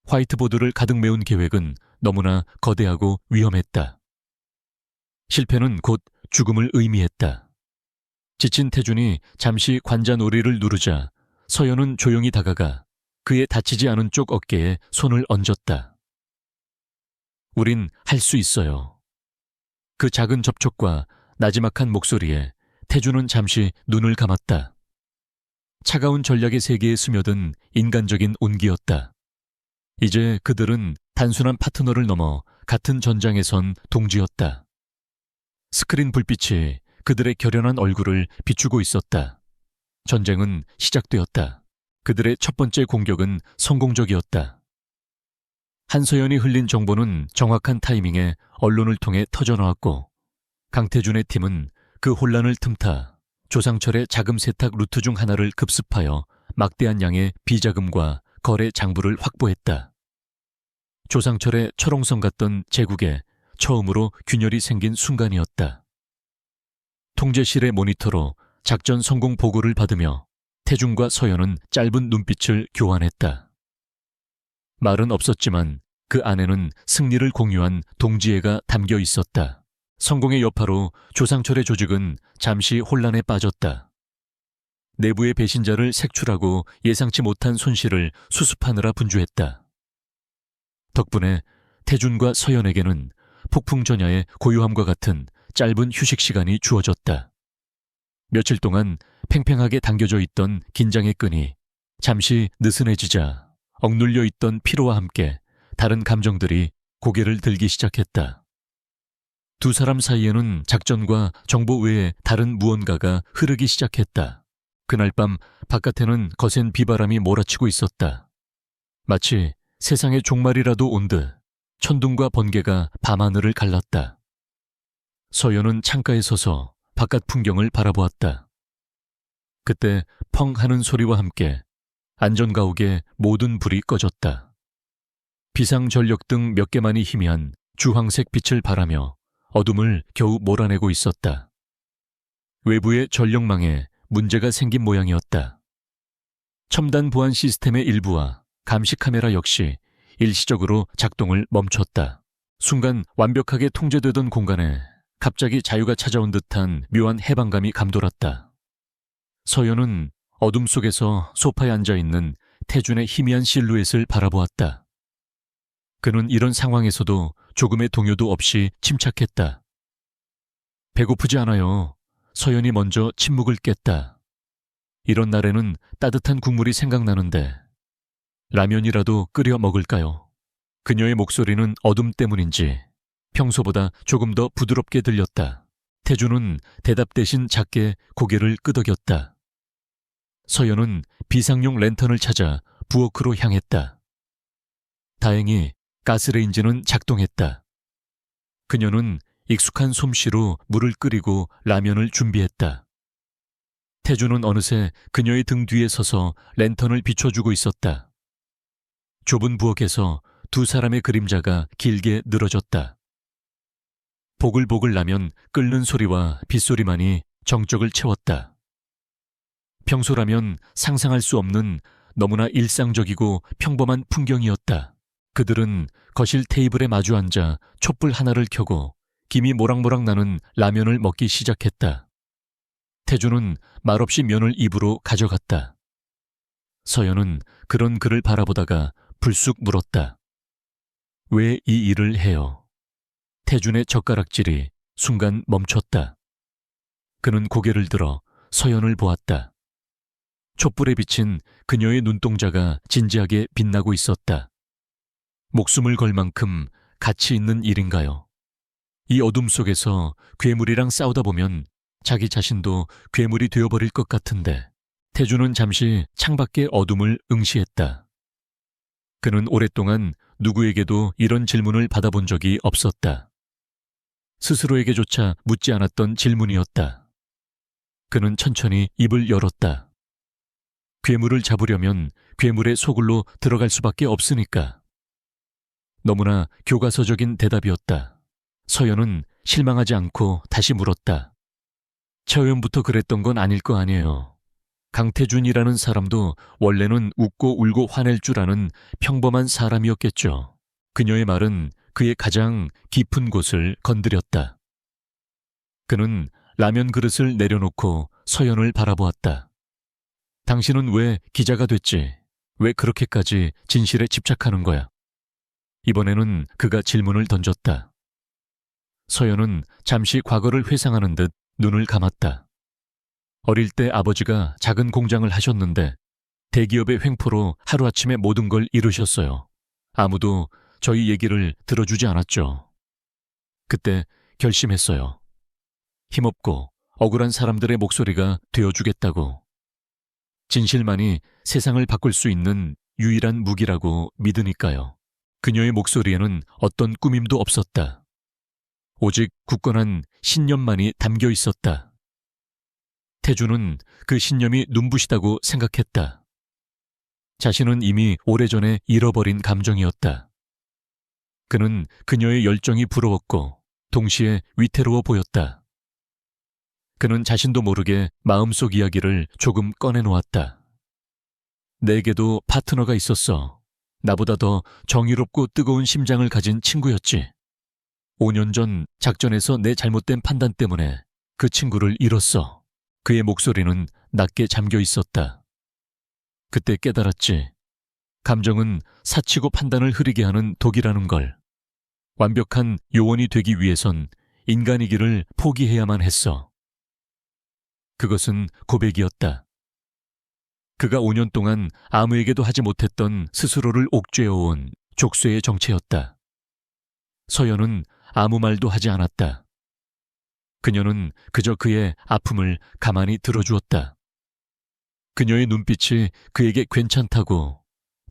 화이트보드를 가득 메운 계획은 너무나 거대하고 위험했다. 실패는 곧 죽음을 의미했다. 지친 태준이 잠시 관자놀이를 누르자 서연은 조용히 다가가 그의 다치지 않은 쪽 어깨에 손을 얹었다. 우린 할 수 있어요. 그 작은 접촉과 나지막한 목소리에 태준은 잠시 눈을 감았다. 차가운 전략의 세계에 스며든 인간적인 온기였다. 이제 그들은 단순한 파트너를 넘어 같은 전장에 선 동지였다. 스크린 불빛이 그들의 결연한 얼굴을 비추고 있었다. 전쟁은 시작되었다. 그들의 첫 번째 공격은 성공적이었다. 한서연이 흘린 정보는 정확한 타이밍에 언론을 통해 터져나왔고 강태준의 팀은 그 혼란을 틈타 조상철의 자금 세탁 루트 중 하나를 급습하여 막대한 양의 비자금과 거래 장부를 확보했다. 조상철의 철옹성 같던 제국에 처음으로 균열이 생긴 순간이었다. 통제실의 모니터로 작전 성공 보고를 받으며 태준과 서연은 짧은 눈빛을 교환했다. 말은 없었지만 그 안에는 승리를 공유한 동지애가 담겨 있었다. 성공의 여파로 조상철의 조직은 잠시 혼란에 빠졌다. 내부의 배신자를 색출하고 예상치 못한 손실을 수습하느라 분주했다. 덕분에 태준과 서연에게는 폭풍 전야의 고요함과 같은 짧은 휴식 시간이 주어졌다. 며칠 동안 팽팽하게 당겨져 있던 긴장의 끈이 잠시 느슨해지자 억눌려 있던 피로와 함께 다른 감정들이 고개를 들기 시작했다. 두 사람 사이에는 작전과 정보 외에 다른 무언가가 흐르기 시작했다. 그날 밤 바깥에는 거센 비바람이 몰아치고 있었다. 마치 세상의 종말이라도 온 듯 천둥과 번개가 밤하늘을 갈랐다. 서연은 창가에 서서 바깥 풍경을 바라보았다. 그때 펑 하는 소리와 함께 안전가옥의 모든 불이 꺼졌다. 비상전력등 몇 개만이 희미한 주황색 빛을 발하며 어둠을 겨우 몰아내고 있었다. 외부의 전력망에 문제가 생긴 모양이었다. 첨단 보안 시스템의 일부와 감시 카메라 역시 일시적으로 작동을 멈췄다. 순간 완벽하게 통제되던 공간에 갑자기 자유가 찾아온 듯한 묘한 해방감이 감돌았다. 서연은 어둠 속에서 소파에 앉아있는 태준의 희미한 실루엣을 바라보았다. 그는 이런 상황에서도 조금의 동요도 없이 침착했다. 배고프지 않아요. 서연이 먼저 침묵을 깼다. 이런 날에는 따뜻한 국물이 생각나는데 라면이라도 끓여 먹을까요? 그녀의 목소리는 어둠 때문인지 평소보다 조금 더 부드럽게 들렸다. 태준은 대답 대신 작게 고개를 끄덕였다. 서연은 비상용 랜턴을 찾아 부엌으로 향했다. 다행히 가스레인지는 작동했다. 그녀는 익숙한 솜씨로 물을 끓이고 라면을 준비했다. 태준은 어느새 그녀의 등 뒤에 서서 랜턴을 비춰주고 있었다. 좁은 부엌에서 두 사람의 그림자가 길게 늘어졌다. 보글보글 나면 끓는 소리와 빗소리만이 정적을 채웠다. 평소라면 상상할 수 없는 너무나 일상적이고 평범한 풍경이었다. 그들은 거실 테이블에 마주 앉아 촛불 하나를 켜고 김이 모락모락 나는 라면을 먹기 시작했다. 태준은 말없이 면을 입으로 가져갔다. 서연은 그런 그를 바라보다가 불쑥 물었다. 왜 이 일을 해요? 태준의 젓가락질이 순간 멈췄다. 그는 고개를 들어 서연을 보았다. 촛불에 비친 그녀의 눈동자가 진지하게 빛나고 있었다. 목숨을 걸 만큼 가치 있는 일인가요? 이 어둠 속에서 괴물이랑 싸우다 보면 자기 자신도 괴물이 되어버릴 것 같은데. 태준은 잠시 창밖의 어둠을 응시했다. 그는 오랫동안 누구에게도 이런 질문을 받아본 적이 없었다. 스스로에게조차 묻지 않았던 질문이었다. 그는 천천히 입을 열었다. 괴물을 잡으려면 괴물의 소굴로 들어갈 수밖에 없으니까. 너무나 교과서적인 대답이었다. 서연은 실망하지 않고 다시 물었다. 처음부터 그랬던 건 아닐 거 아니에요. 강태준이라는 사람도 원래는 웃고 울고 화낼 줄 아는 평범한 사람이었겠죠. 그녀의 말은 그의 가장 깊은 곳을 건드렸다. 그는 라면 그릇을 내려놓고 서연을 바라보았다. 당신은 왜 기자가 됐지? 왜 그렇게까지 진실에 집착하는 거야? 이번에는 그가 질문을 던졌다. 서연은 잠시 과거를 회상하는 듯 눈을 감았다. 어릴 때 아버지가 작은 공장을 하셨는데 대기업의 횡포로 하루아침에 모든 걸 이루셨어요. 아무도 저희 얘기를 들어주지 않았죠. 그때 결심했어요. 힘없고 억울한 사람들의 목소리가 되어주겠다고. 진실만이 세상을 바꿀 수 있는 유일한 무기라고 믿으니까요. 그녀의 목소리에는 어떤 꾸밈도 없었다. 오직 굳건한 신념만이 담겨 있었다. 태준은 그 신념이 눈부시다고 생각했다. 자신은 이미 오래전에 잃어버린 감정이었다. 그는 그녀의 열정이 부러웠고 동시에 위태로워 보였다. 그는 자신도 모르게 마음속 이야기를 조금 꺼내놓았다. 내게도 파트너가 있었어. 나보다 더 정의롭고 뜨거운 심장을 가진 친구였지. 5년 전 작전에서 내 잘못된 판단 때문에 그 친구를 잃었어. 그의 목소리는 낮게 잠겨 있었다. 그때 깨달았지. 감정은 사치고 판단을 흐리게 하는 독이라는 걸. 완벽한 요원이 되기 위해선 인간이기를 포기해야만 했어. 그것은 고백이었다. 그가 5년 동안 아무에게도 하지 못했던 스스로를 옥죄어온 족쇄의 정체였다. 서연은 아무 말도 하지 않았다. 그녀는 그저 그의 아픔을 가만히 들어주었다. 그녀의 눈빛이 그에게 괜찮다고,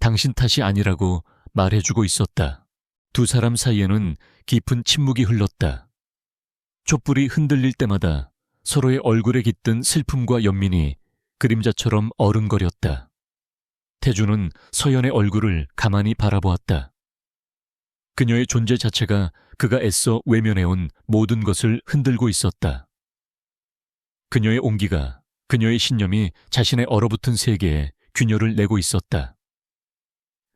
당신 탓이 아니라고 말해주고 있었다. 두 사람 사이에는 깊은 침묵이 흘렀다. 촛불이 흔들릴 때마다 서로의 얼굴에 깃든 슬픔과 연민이 그림자처럼 어른거렸다. 태준은 서연의 얼굴을 가만히 바라보았다. 그녀의 존재 자체가 그가 애써 외면해온 모든 것을 흔들고 있었다. 그녀의 온기가, 그녀의 신념이 자신의 얼어붙은 세계에 균열을 내고 있었다.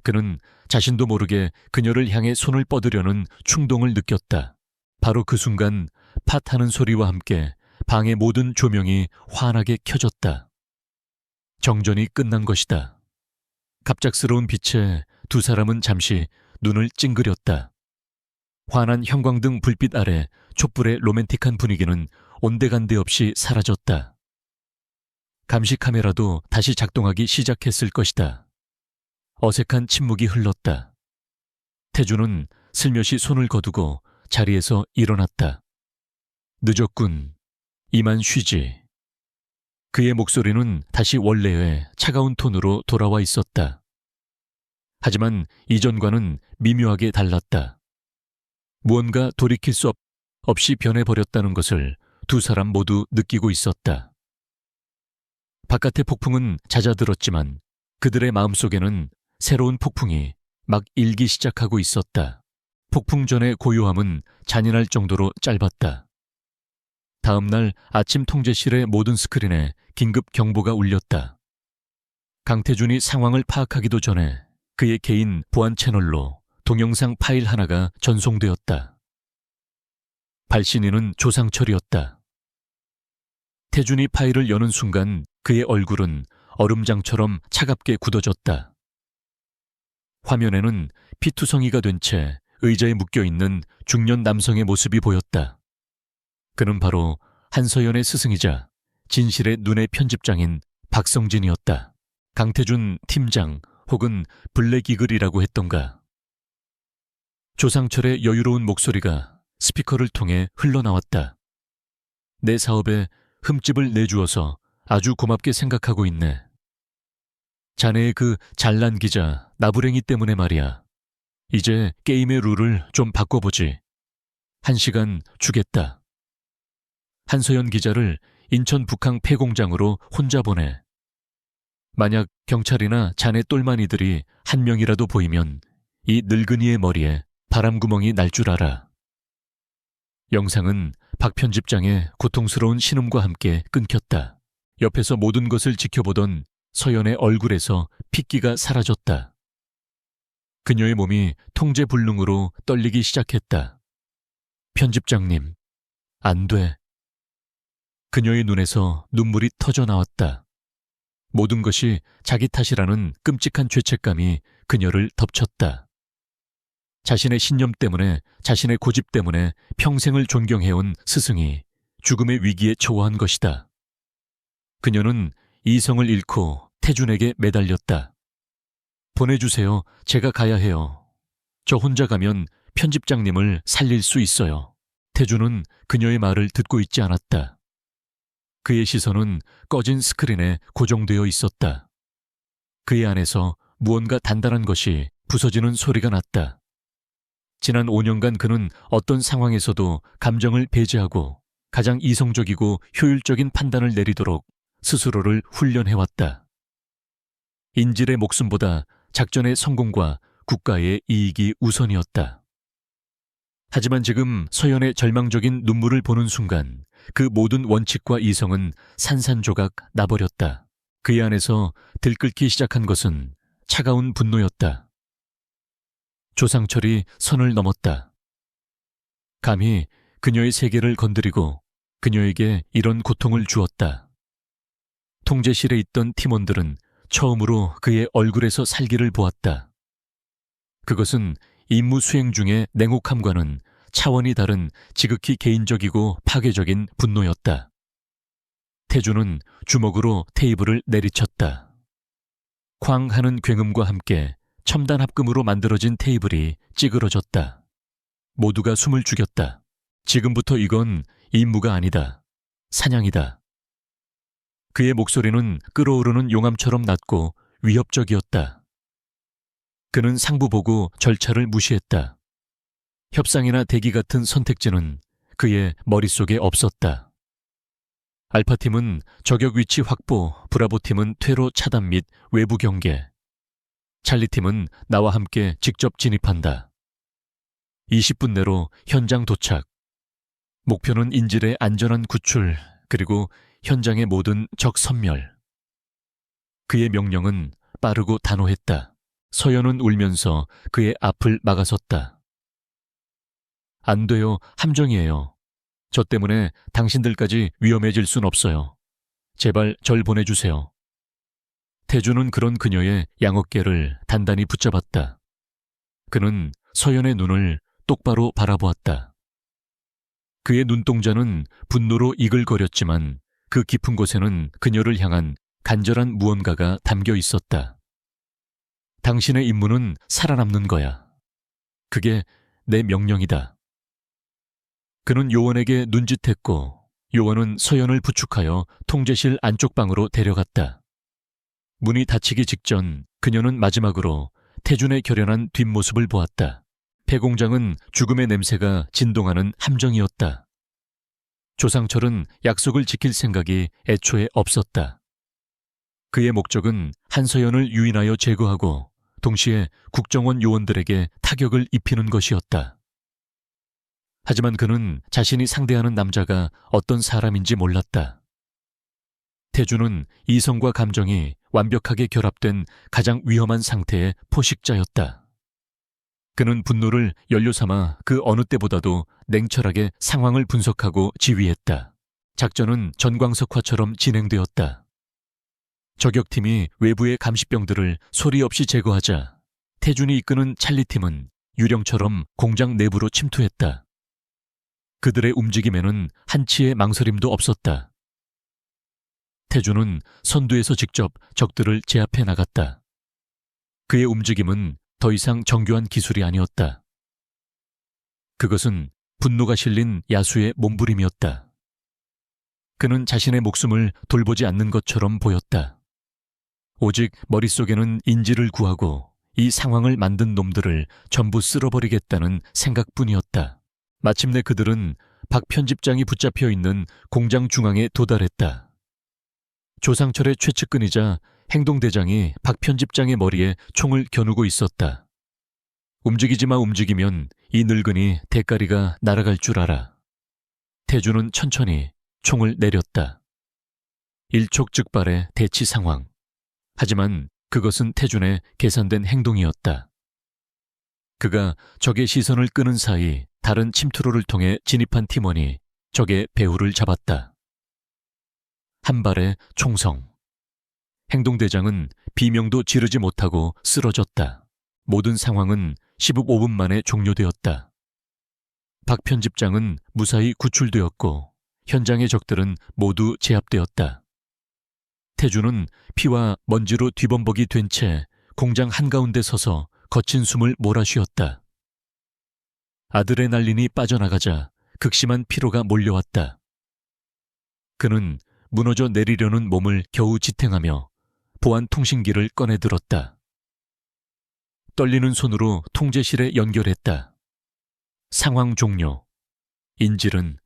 그는 자신도 모르게 그녀를 향해 손을 뻗으려는 충동을 느꼈다. 바로 그 순간 팟하는 소리와 함께 방의 모든 조명이 환하게 켜졌다. 정전이 끝난 것이다. 갑작스러운 빛에 두 사람은 잠시 눈을 찡그렸다. 환한 형광등 불빛 아래 촛불의 로맨틱한 분위기는 온데간데 없이 사라졌다. 감시 카메라도 다시 작동하기 시작했을 것이다. 어색한 침묵이 흘렀다. 태주는 슬며시 손을 거두고 자리에서 일어났다. 늦었군. 이만 쉬지. 그의 목소리는 다시 원래의 차가운 톤으로 돌아와 있었다. 하지만 이전과는 미묘하게 달랐다. 무언가 돌이킬 수 없이 변해버렸다는 것을 두 사람 모두 느끼고 있었다. 바깥의 폭풍은 잦아들었지만 그들의 마음속에는 새로운 폭풍이 막 일기 시작하고 있었다. 폭풍 전의 고요함은 잔인할 정도로 짧았다. 다음 날 아침 통제실의 모든 스크린에 긴급 경보가 울렸다. 강태준이 상황을 파악하기도 전에 그의 개인 보안 채널로 동영상 파일 하나가 전송되었다. 발신인은 조상철이었다. 태준이 파일을 여는 순간 그의 얼굴은 얼음장처럼 차갑게 굳어졌다. 화면에는 피투성이가 된 채 의자에 묶여있는 중년 남성의 모습이 보였다. 그는 바로 한서연의 스승이자 진실의 눈의 편집장인 박성진이었다. 강태준 팀장 혹은 블랙이글이라고 했던가. 조상철의 여유로운 목소리가 스피커를 통해 흘러나왔다. 내 사업에 흠집을 내주어서 아주 고맙게 생각하고 있네. 자네의 그 잘난 기자 나부랭이 때문에 말이야. 이제 게임의 룰을 좀 바꿔보지. 1시간 주겠다. 한서연 기자를 인천 북항 폐공장으로 혼자 보내. 만약 경찰이나 자네 똘마니들이 한 명이라도 보이면 이 늙은이의 머리에 바람구멍이 날 줄 알아. 영상은 박 편집장의 고통스러운 신음과 함께 끊겼다. 옆에서 모든 것을 지켜보던 서연의 얼굴에서 핏기가 사라졌다. 그녀의 몸이 통제불능으로 떨리기 시작했다. 편집장님, 안 돼. 그녀의 눈에서 눈물이 터져 나왔다. 모든 것이 자기 탓이라는 끔찍한 죄책감이 그녀를 덮쳤다. 자신의 신념 때문에, 자신의 고집 때문에 평생을 존경해온 스승이 죽음의 위기에 처한 것이다. 그녀는 이성을 잃고 태준에게 매달렸다. 보내주세요. 제가 가야 해요. 저 혼자 가면 편집장님을 살릴 수 있어요. 태준은 그녀의 말을 듣고 있지 않았다. 그의 시선은 꺼진 스크린에 고정되어 있었다. 그의 안에서 무언가 단단한 것이 부서지는 소리가 났다. 지난 5년간 그는 어떤 상황에서도 감정을 배제하고 가장 이성적이고 효율적인 판단을 내리도록 스스로를 훈련해왔다. 인질의 목숨보다 작전의 성공과 국가의 이익이 우선이었다. 하지만 지금 서연의 절망적인 눈물을 보는 순간 그 모든 원칙과 이성은 산산조각 나버렸다. 그의 안에서 들끓기 시작한 것은 차가운 분노였다. 조상철이 선을 넘었다. 감히 그녀의 세계를 건드리고 그녀에게 이런 고통을 주었다. 통제실에 있던 팀원들은 처음으로 그의 얼굴에서 살기를 보았다. 그것은 임무 수행 중의 냉혹함과는 차원이 다른 지극히 개인적이고 파괴적인 분노였다. 태준은 주먹으로 테이블을 내리쳤다. 쾅 하는 굉음과 함께 첨단 합금으로 만들어진 테이블이 찌그러졌다. 모두가 숨을 죽였다. 지금부터 이건 임무가 아니다. 사냥이다. 그의 목소리는 끓어오르는 용암처럼 낮고 위협적이었다. 그는 상부 보고 절차를 무시했다. 협상이나 대기 같은 선택지는 그의 머릿속에 없었다. 알파팀은 저격 위치 확보, 브라보팀은 퇴로 차단 및 외부 경계, 찰리팀은 나와 함께 직접 진입한다. 20분 내로 현장 도착. 목표는 인질의 안전한 구출, 그리고 현장의 모든 적 섬멸. 그의 명령은 빠르고 단호했다. 서연은 울면서 그의 앞을 막아섰다. 안 돼요. 함정이에요. 저 때문에 당신들까지 위험해질 순 없어요. 제발 절 보내주세요. 태주는 그런 그녀의 양어깨를 단단히 붙잡았다. 그는 서연의 눈을 똑바로 바라보았다. 그의 눈동자는 분노로 이글거렸지만 그 깊은 곳에는 그녀를 향한 간절한 무언가가 담겨 있었다. 당신의 임무는 살아남는 거야. 그게 내 명령이다. 그는 요원에게 눈짓했고 요원은 서연을 부축하여 통제실 안쪽 방으로 데려갔다. 문이 닫히기 직전 그녀는 마지막으로 태준의 결연한 뒷모습을 보았다. 폐공장은 죽음의 냄새가 진동하는 함정이었다. 조상철은 약속을 지킬 생각이 애초에 없었다. 그의 목적은 한서연을 유인하여 제거하고 동시에 국정원 요원들에게 타격을 입히는 것이었다. 하지만 그는 자신이 상대하는 남자가 어떤 사람인지 몰랐다. 태주는 이성과 감정이 완벽하게 결합된 가장 위험한 상태의 포식자였다. 그는 분노를 연료 삼아 그 어느 때보다도 냉철하게 상황을 분석하고 지휘했다. 작전은 전광석화처럼 진행되었다. 저격팀이 외부의 감시병들을 소리 없이 제거하자 태준이 이끄는 찰리팀은 유령처럼 공장 내부로 침투했다. 그들의 움직임에는 한치의 망설임도 없었다. 태준은 선두에서 직접 적들을 제압해 나갔다. 그의 움직임은 더 이상 정교한 기술이 아니었다. 그것은 분노가 실린 야수의 몸부림이었다. 그는 자신의 목숨을 돌보지 않는 것처럼 보였다. 오직 머릿속에는 인지를 구하고 이 상황을 만든 놈들을 전부 쓸어버리겠다는 생각뿐이었다. 마침내 그들은 박 편집장이 붙잡혀 있는 공장 중앙에 도달했다. 조상철의 최측근이자 행동대장이 박 편집장의 머리에 총을 겨누고 있었다. 움직이지 마. 움직이면 이 늙은이 대가리가 날아갈 줄 알아. 태주는 천천히 총을 내렸다. 일촉즉발의 대치 상황. 하지만 그것은 태준의 계산된 행동이었다. 그가 적의 시선을 끄는 사이 다른 침투로를 통해 진입한 팀원이 적의 배후를 잡았다. 한 발의 총성. 행동대장은 비명도 지르지 못하고 쓰러졌다. 모든 상황은 15분 만에 종료되었다. 박 편집장은 무사히 구출되었고 현장의 적들은 모두 제압되었다. 태주는 피와 먼지로 뒤범벅이 된 채 공장 한가운데 서서 거친 숨을 몰아쉬었다. 아드레날린이 빠져나가자 극심한 피로가 몰려왔다. 그는 무너져 내리려는 몸을 겨우 지탱하며 보안 통신기를 꺼내들었다. 떨리는 손으로 통제실에 연결했다. 상황 종료. 인질은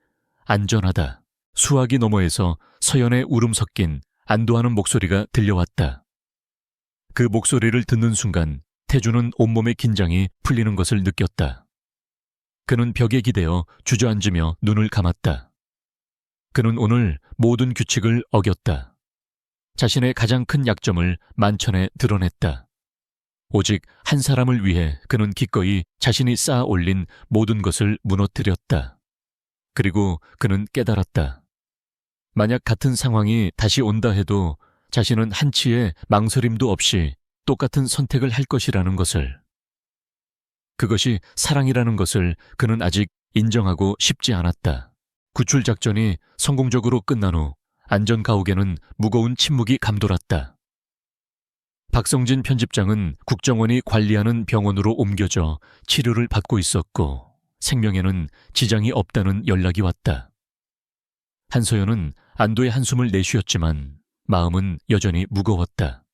안전하다. 수화기 너머에서 서연의 울음 섞인 안도하는 목소리가 들려왔다. 그 목소리를 듣는 순간 태주는 온몸의 긴장이 풀리는 것을 느꼈다. 그는 벽에 기대어 주저앉으며 눈을 감았다. 그는 오늘 모든 규칙을 어겼다. 자신의 가장 큰 약점을 만천에 드러냈다. 오직 한 사람을 위해 그는 기꺼이 자신이 쌓아 올린 모든 것을 무너뜨렸다. 그리고 그는 깨달았다. 만약 같은 상황이 다시 온다 해도 자신은 한치의 망설임도 없이 똑같은 선택을 할 것이라는 것을. 그것이 사랑이라는 것을 그는 아직 인정하고 싶지 않았다. 구출 작전이 성공적으로 끝난 후 안전 가옥에는 무거운 침묵이 감돌았다. 박성진 편집장은 국정원이 관리하는 병원으로 옮겨져 치료를 받고 있었고 생명에는 지장이 없다는 연락이 왔다. 한서연은 안도의 한숨을 내쉬었지만 마음은 여전히 무거웠다.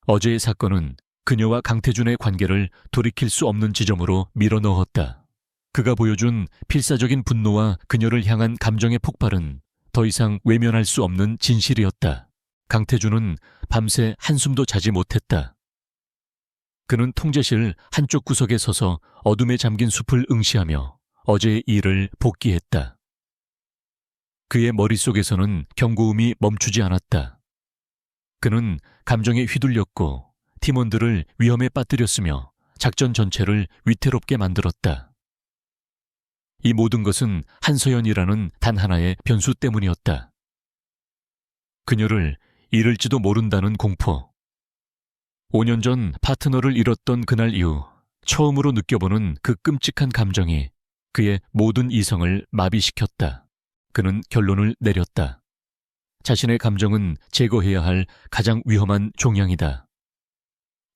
어제의 사건은 그녀와 강태준의 관계를 돌이킬 수 없는 지점으로 밀어넣었다. 그가 보여준 필사적인 분노와 그녀를 향한 감정의 폭발은 더 이상 외면할 수 없는 진실이었다. 강태준은 밤새 한숨도 자지 못했다. 그는 통제실 한쪽 구석에 서서 어둠에 잠긴 숲을 응시하며 어제의 일을 복기했다. 그의 머릿속에서는 경고음이 멈추지 않았다. 그는 감정에 휘둘렸고 팀원들을 위험에 빠뜨렸으며 작전 전체를 위태롭게 만들었다. 이 모든 것은 한서연이라는 단 하나의 변수 때문이었다. 그녀를 잃을지도 모른다는 공포. 5년 전 파트너를 잃었던 그날 이후 처음으로 느껴보는 그 끔찍한 감정이 그의 모든 이성을 마비시켰다. 그는 결론을 내렸다. 자신의 감정은 제거해야 할 가장 위험한 종양이다.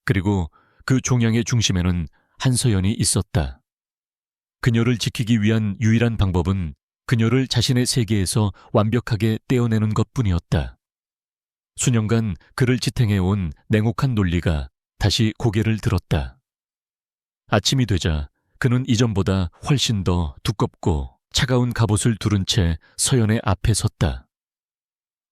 그리고 그 종양의 중심에는 한서연이 있었다. 그녀를 지키기 위한 유일한 방법은 그녀를 자신의 세계에서 완벽하게 떼어내는 것뿐이었다. 수년간 그를 지탱해온 냉혹한 논리가 다시 고개를 들었다. 아침이 되자 그는 이전보다 훨씬 더 두껍고 차가운 갑옷을 두른 채 서연의 앞에 섰다.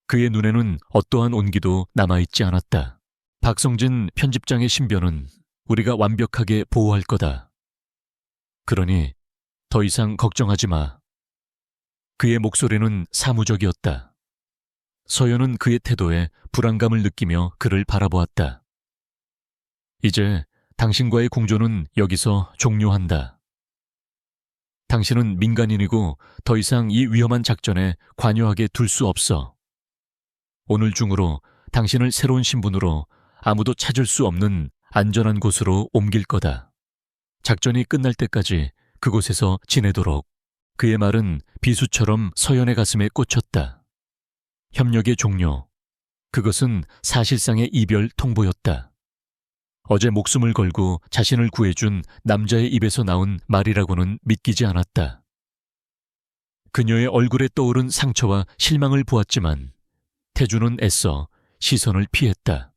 그의 눈에는 어떠한 온기도 남아있지 않았다. 박성진 편집장의 신변은 우리가 완벽하게 보호할 거다. 그러니 더 이상 걱정하지 마. 그의 목소리는 사무적이었다. 서연은 그의 태도에 불안감을 느끼며 그를 바라보았다. 이제 당신과의 공조는 여기서 종료한다. 당신은 민간인이고 더 이상 이 위험한 작전에 관여하게 둘 수 없어. 오늘 중으로 당신을 새로운 신분으로 아무도 찾을 수 없는 안전한 곳으로 옮길 거다. 작전이 끝날 때까지 그곳에서 지내도록. 그의 말은 비수처럼 서연의 가슴에 꽂혔다. 협력의 종료. 그것은 사실상의 이별 통보였다. 어제 목숨을 걸고 자신을 구해준 남자의 입에서 나온 말이라고는 믿기지 않았다. 그녀의 얼굴에 떠오른 상처와 실망을 보았지만 태주는 애써 시선을 피했다.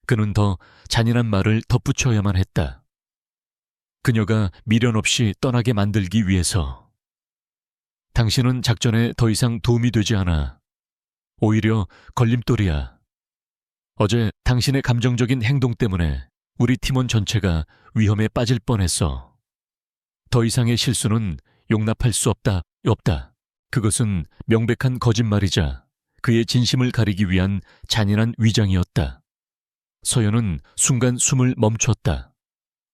그는 더 잔인한 말을 덧붙여야만 했다. 그녀가 미련 없이 떠나게 만들기 위해서. 당신은 작전에 더 이상 도움이 되지 않아. 오히려 걸림돌이야. 어제 당신의 감정적인 행동 때문에 우리 팀원 전체가 위험에 빠질 뻔했어. 더 이상의 실수는 용납할 수 없다. 그것은 명백한 거짓말이자 그의 진심을 가리기 위한 잔인한 위장이었다. 서연은 순간 숨을 멈췄다.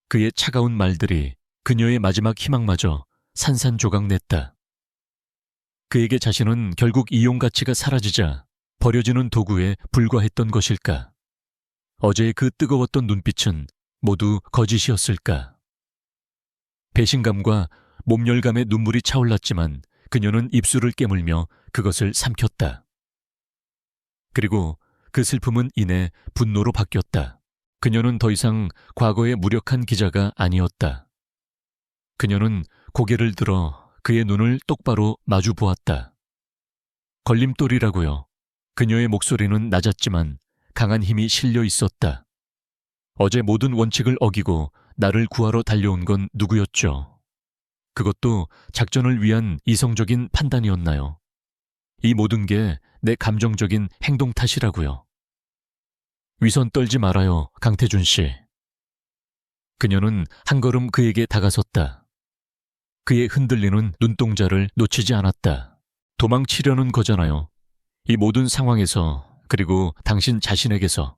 그의 차가운 말들이 그녀의 마지막 희망마저 산산조각냈다. 그에게 자신은 결국 이용 가치가 사라지자 버려지는 도구에 불과했던 것일까? 어제의 그 뜨거웠던 눈빛은 모두 거짓이었을까? 배신감과 몸열감의 눈물이 차올랐지만 그녀는 입술을 깨물며 그것을 삼켰다. 그리고 그 슬픔은 이내 분노로 바뀌었다. 그녀는 더 이상 과거의 무력한 기자가 아니었다. 그녀는 고개를 들어 그의 눈을 똑바로 마주 보았다. 걸림돌이라고요. 그녀의 목소리는 낮았지만 강한 힘이 실려 있었다. 어제 모든 원칙을 어기고 나를 구하러 달려온 건 누구였죠? 그것도 작전을 위한 이성적인 판단이었나요? 이 모든 게 내 감정적인 행동 탓이라고요. 위선 떨지 말아요, 강태준 씨. 그녀는 한 걸음 그에게 다가섰다. 그의 흔들리는 눈동자를 놓치지 않았다. 도망치려는 거잖아요. 이 모든 상황에서, 그리고 당신 자신에게서.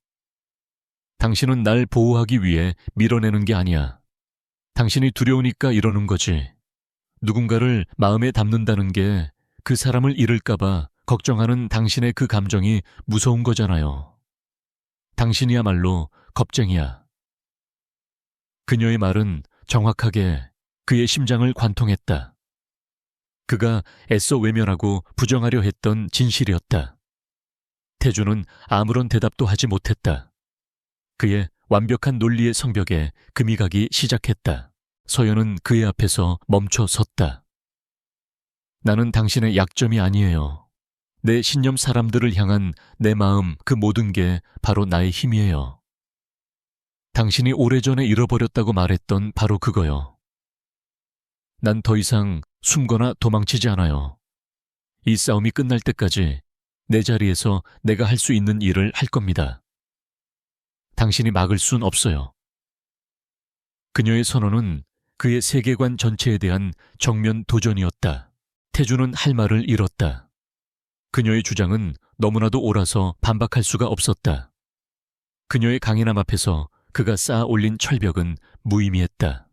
당신은 날 보호하기 위해 밀어내는 게 아니야. 당신이 두려우니까 이러는 거지. 누군가를 마음에 담는다는 게 그 사람을 잃을까봐 걱정하는 당신의 그 감정이 무서운 거잖아요. 당신이야말로 겁쟁이야. 그녀의 말은 정확하게 그의 심장을 관통했다. 그가 애써 외면하고 부정하려 했던 진실이었다. 태주는 아무런 대답도 하지 못했다. 그의 완벽한 논리의 성벽에 금이 가기 시작했다. 서연은 그의 앞에서 멈춰 섰다. 나는 당신의 약점이 아니에요. 내 신념 사람들을 향한 내 마음, 그 모든 게 바로 나의 힘이에요. 당신이 오래전에 잃어버렸다고 말했던 바로 그거요. 난 더 이상 숨거나 도망치지 않아요. 이 싸움이 끝날 때까지 내 자리에서 내가 할 수 있는 일을 할 겁니다. 당신이 막을 순 없어요. 그녀의 선언은 그의 세계관 전체에 대한 정면 도전이었다. 태주는 할 말을 잃었다. 그녀의 주장은 너무나도 옳아서 반박할 수가 없었다. 그녀의 강인함 앞에서 그가 쌓아 올린 철벽은 무의미했다.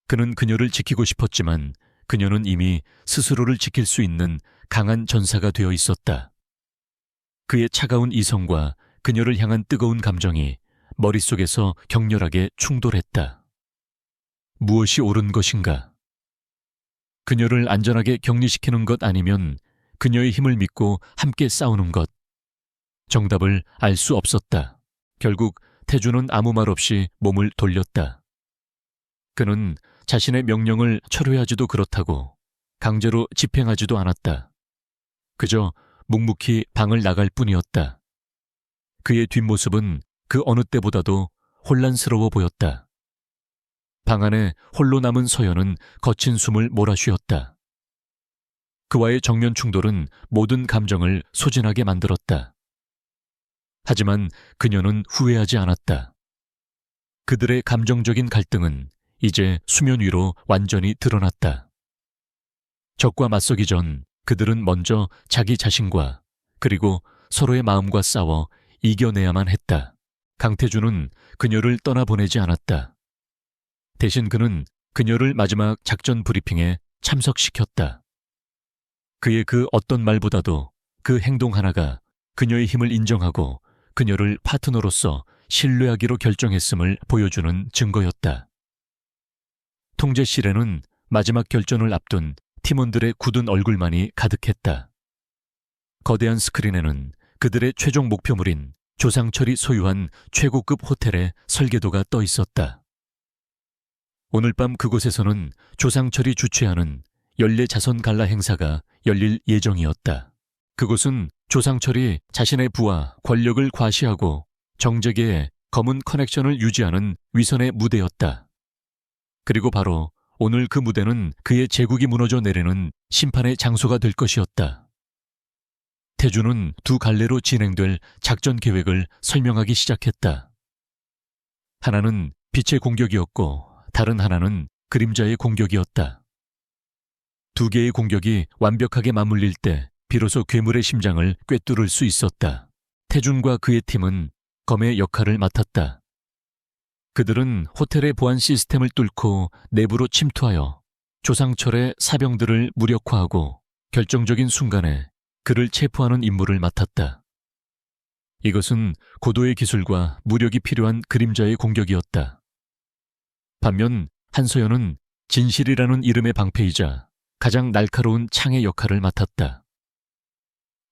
그는 그녀를 지키고 싶었지만 그녀는 이미 스스로를 지킬 수 있는 강한 전사가 되어 있었다. 그의 차가운 이성과 그녀를 향한 뜨거운 감정이 머릿속에서 격렬하게 충돌했다. 무엇이 옳은 것인가? 그녀를 안전하게 격리시키는 것 아니면 그녀의 힘을 믿고 함께 싸우는 것. 정답을 알 수 없었다. 결국 태주는 아무 말 없이 몸을 돌렸다. 그는 자신의 명령을 철회하지도 그렇다고 강제로 집행하지도 않았다. 그저 묵묵히 방을 나갈 뿐이었다. 그의 뒷모습은 그 어느 때보다도 혼란스러워 보였다. 방 안에 홀로 남은 서연은 거친 숨을 몰아쉬었다. 그와의 정면 충돌은 모든 감정을 소진하게 만들었다. 하지만 그녀는 후회하지 않았다. 그들의 감정적인 갈등은 이제 수면 위로 완전히 드러났다. 적과 맞서기 전 그들은 먼저 자기 자신과 그리고 서로의 마음과 싸워 이겨내야만 했다. 강태주는 그녀를 떠나보내지 않았다. 대신 그는 그녀를 마지막 작전 브리핑에 참석시켰다. 그의 그 어떤 말보다도 그 행동 하나가 그녀의 힘을 인정하고 그녀를 파트너로서 신뢰하기로 결정했음을 보여주는 증거였다. 통제실에는 마지막 결전을 앞둔 팀원들의 굳은 얼굴만이 가득했다. 거대한 스크린에는 그들의 최종 목표물인 조상철이 소유한 최고급 호텔의 설계도가 떠 있었다. 오늘 밤 그곳에서는 조상철이 주최하는 연례자선 갈라 행사가 열릴 예정이었다. 그곳은 조상철이 자신의 부와 권력을 과시하고 정재계의 검은 커넥션을 유지하는 위선의 무대였다. 그리고 바로 오늘 그 무대는 그의 제국이 무너져 내리는 심판의 장소가 될 것이었다. 태주는 두 갈래로 진행될 작전 계획을 설명하기 시작했다. 하나는 빛의 공격이었고 다른 하나는 그림자의 공격이었다. 두 개의 공격이 완벽하게 맞물릴 때 비로소 괴물의 심장을 꿰뚫을 수 있었다. 태준과 그의 팀은 검의 역할을 맡았다. 그들은 호텔의 보안 시스템을 뚫고 내부로 침투하여 조상철의 사병들을 무력화하고 결정적인 순간에 그를 체포하는 임무를 맡았다. 이것은 고도의 기술과 무력이 필요한 그림자의 공격이었다. 반면 한서연은 진실이라는 이름의 방패이자 가장 날카로운 창의 역할을 맡았다.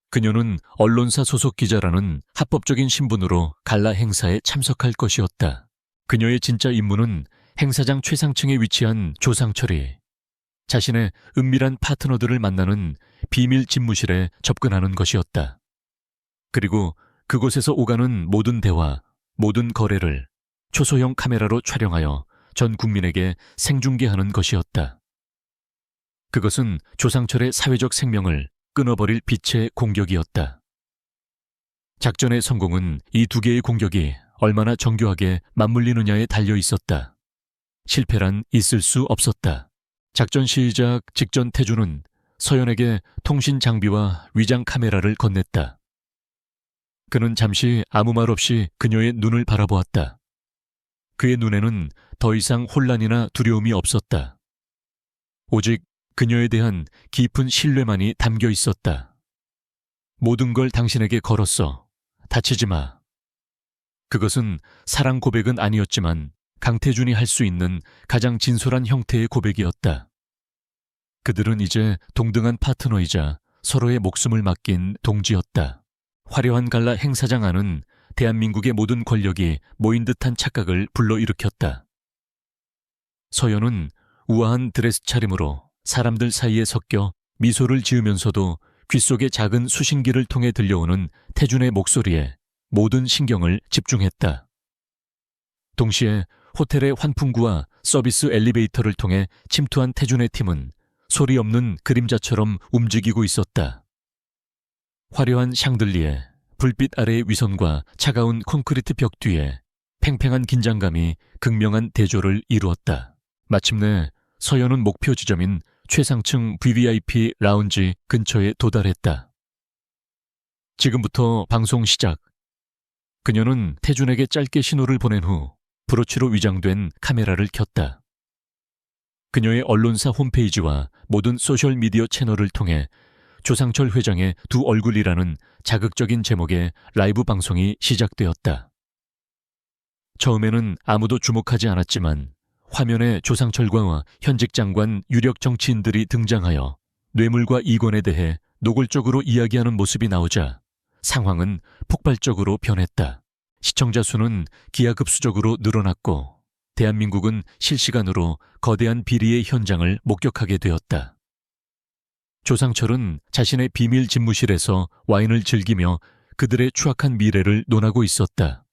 그녀는 언론사 소속 기자라는 합법적인 신분으로 갈라 행사에 참석할 것이었다. 그녀의 진짜 임무는 행사장 최상층에 위치한 조상철이 자신의 은밀한 파트너들을 만나는 비밀 집무실에 접근하는 것이었다. 그리고 그곳에서 오가는 모든 대화, 모든 거래를 초소형 카메라로 촬영하여 전 국민에게 생중계하는 것이었다. 그것은 조상철의 사회적 생명을 끊어버릴 빛의 공격이었다. 작전의 성공은 이 두 개의 공격이 얼마나 정교하게 맞물리느냐에 달려 있었다. 실패란 있을 수 없었다. 작전 시작 직전 태주는 서연에게 통신 장비와 위장 카메라를 건넸다. 그는 잠시 아무 말 없이 그녀의 눈을 바라보았다. 그의 눈에는 더 이상 혼란이나 두려움이 없었다. 오직 그녀에 대한 깊은 신뢰만이 담겨 있었다. 모든 걸 당신에게 걸었어. 다치지 마. 그것은 사랑 고백은 아니었지만 강태준이 할 수 있는 가장 진솔한 형태의 고백이었다. 그들은 이제 동등한 파트너이자 서로의 목숨을 맡긴 동지였다. 화려한 갈라 행사장 안은 대한민국의 모든 권력이 모인 듯한 착각을 불러일으켰다. 서연은 우아한 드레스 차림으로 사람들 사이에 섞여 미소를 지으면서도 귓속의 작은 수신기를 통해 들려오는 태준의 목소리에 모든 신경을 집중했다. 동시에 호텔의 환풍구와 서비스 엘리베이터를 통해 침투한 태준의 팀은 소리 없는 그림자처럼 움직이고 있었다. 화려한 샹들리에 불빛 아래의 위선과 차가운 콘크리트 벽 뒤에 팽팽한 긴장감이 극명한 대조를 이루었다. 마침내 서연은 목표 지점인 최상층 VVIP 라운지 근처에 도달했다. 지금부터 방송 시작. 그녀는 태준에게 짧게 신호를 보낸 후 브로치로 위장된 카메라를 켰다. 그녀의 언론사 홈페이지와 모든 소셜미디어 채널을 통해 조상철 회장의 두 얼굴이라는 자극적인 제목의 라이브 방송이 시작되었다. 처음에는 아무도 주목하지 않았지만 화면에 조상철과 현직 장관 유력 정치인들이 등장하여 뇌물과 이권에 대해 노골적으로 이야기하는 모습이 나오자 상황은 폭발적으로 변했다. 시청자 수는 기하급수적으로 늘어났고 대한민국은 실시간으로 거대한 비리의 현장을 목격하게 되었다. 조상철은 자신의 비밀 집무실에서 와인을 즐기며 그들의 추악한 미래를 논하고 있었다.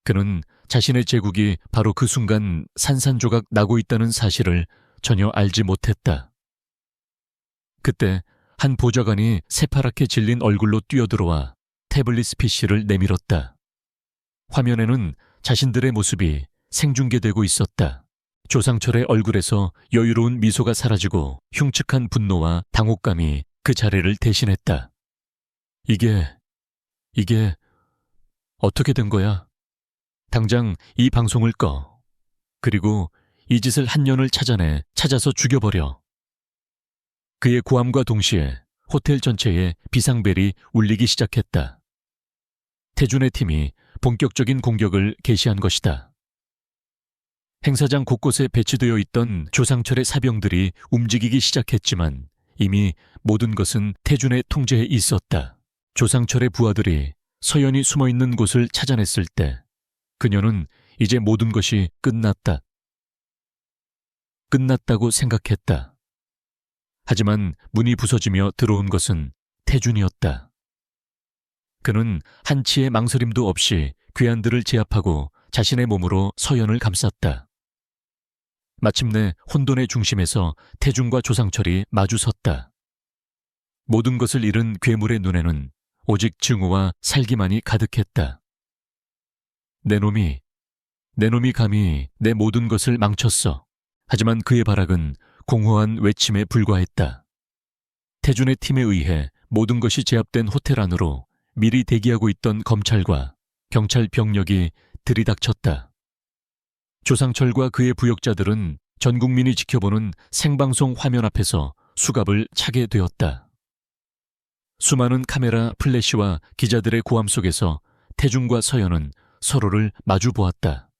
그는 자신의 제국이 바로 그 순간 산산조각 나고 있다는 사실을 전혀 알지 못했다. 그때 한 보좌관이 새파랗게 질린 얼굴로 뛰어들어와 태블릿 PC를 내밀었다. 화면에는 자신들의 모습이 생중계되고 있었다. 조상철의 얼굴에서 여유로운 미소가 사라지고 흉측한 분노와 당혹감이 그 자리를 대신했다. 이게 어떻게 된 거야? 당장 이 방송을 꺼. 그리고 이 짓을 한 년을 찾아서 죽여버려. 그의 고함과 동시에 호텔 전체에 비상벨이 울리기 시작했다. 태준의 팀이 본격적인 공격을 개시한 것이다. 행사장 곳곳에 배치되어 있던 조상철의 사병들이 움직이기 시작했지만 이미 모든 것은 태준의 통제에 있었다. 조상철의 부하들이 서연이 숨어있는 곳을 찾아냈을 때 그녀는 이제 모든 것이 끝났다고 생각했다. 하지만 문이 부서지며 들어온 것은 태준이었다. 그는 한치의 망설임도 없이 괴한들을 제압하고 자신의 몸으로 서연을 감쌌다. 마침내 혼돈의 중심에서 태준과 조상철이 마주섰다. 모든 것을 잃은 괴물의 눈에는 오직 증오와 살기만이 가득했다. 내 놈이 감히 내 모든 것을 망쳤어. 하지만 그의 발악은 공허한 외침에 불과했다. 태준의 팀에 의해 모든 것이 제압된 호텔 안으로 미리 대기하고 있던 검찰과 경찰 병력이 들이닥쳤다. 조상철과 그의 부역자들은 전 국민이 지켜보는 생방송 화면 앞에서 수갑을 차게 되었다. 수많은 카메라 플래시와 기자들의 고함 속에서 태준과 서연은 서로를 마주 보았다.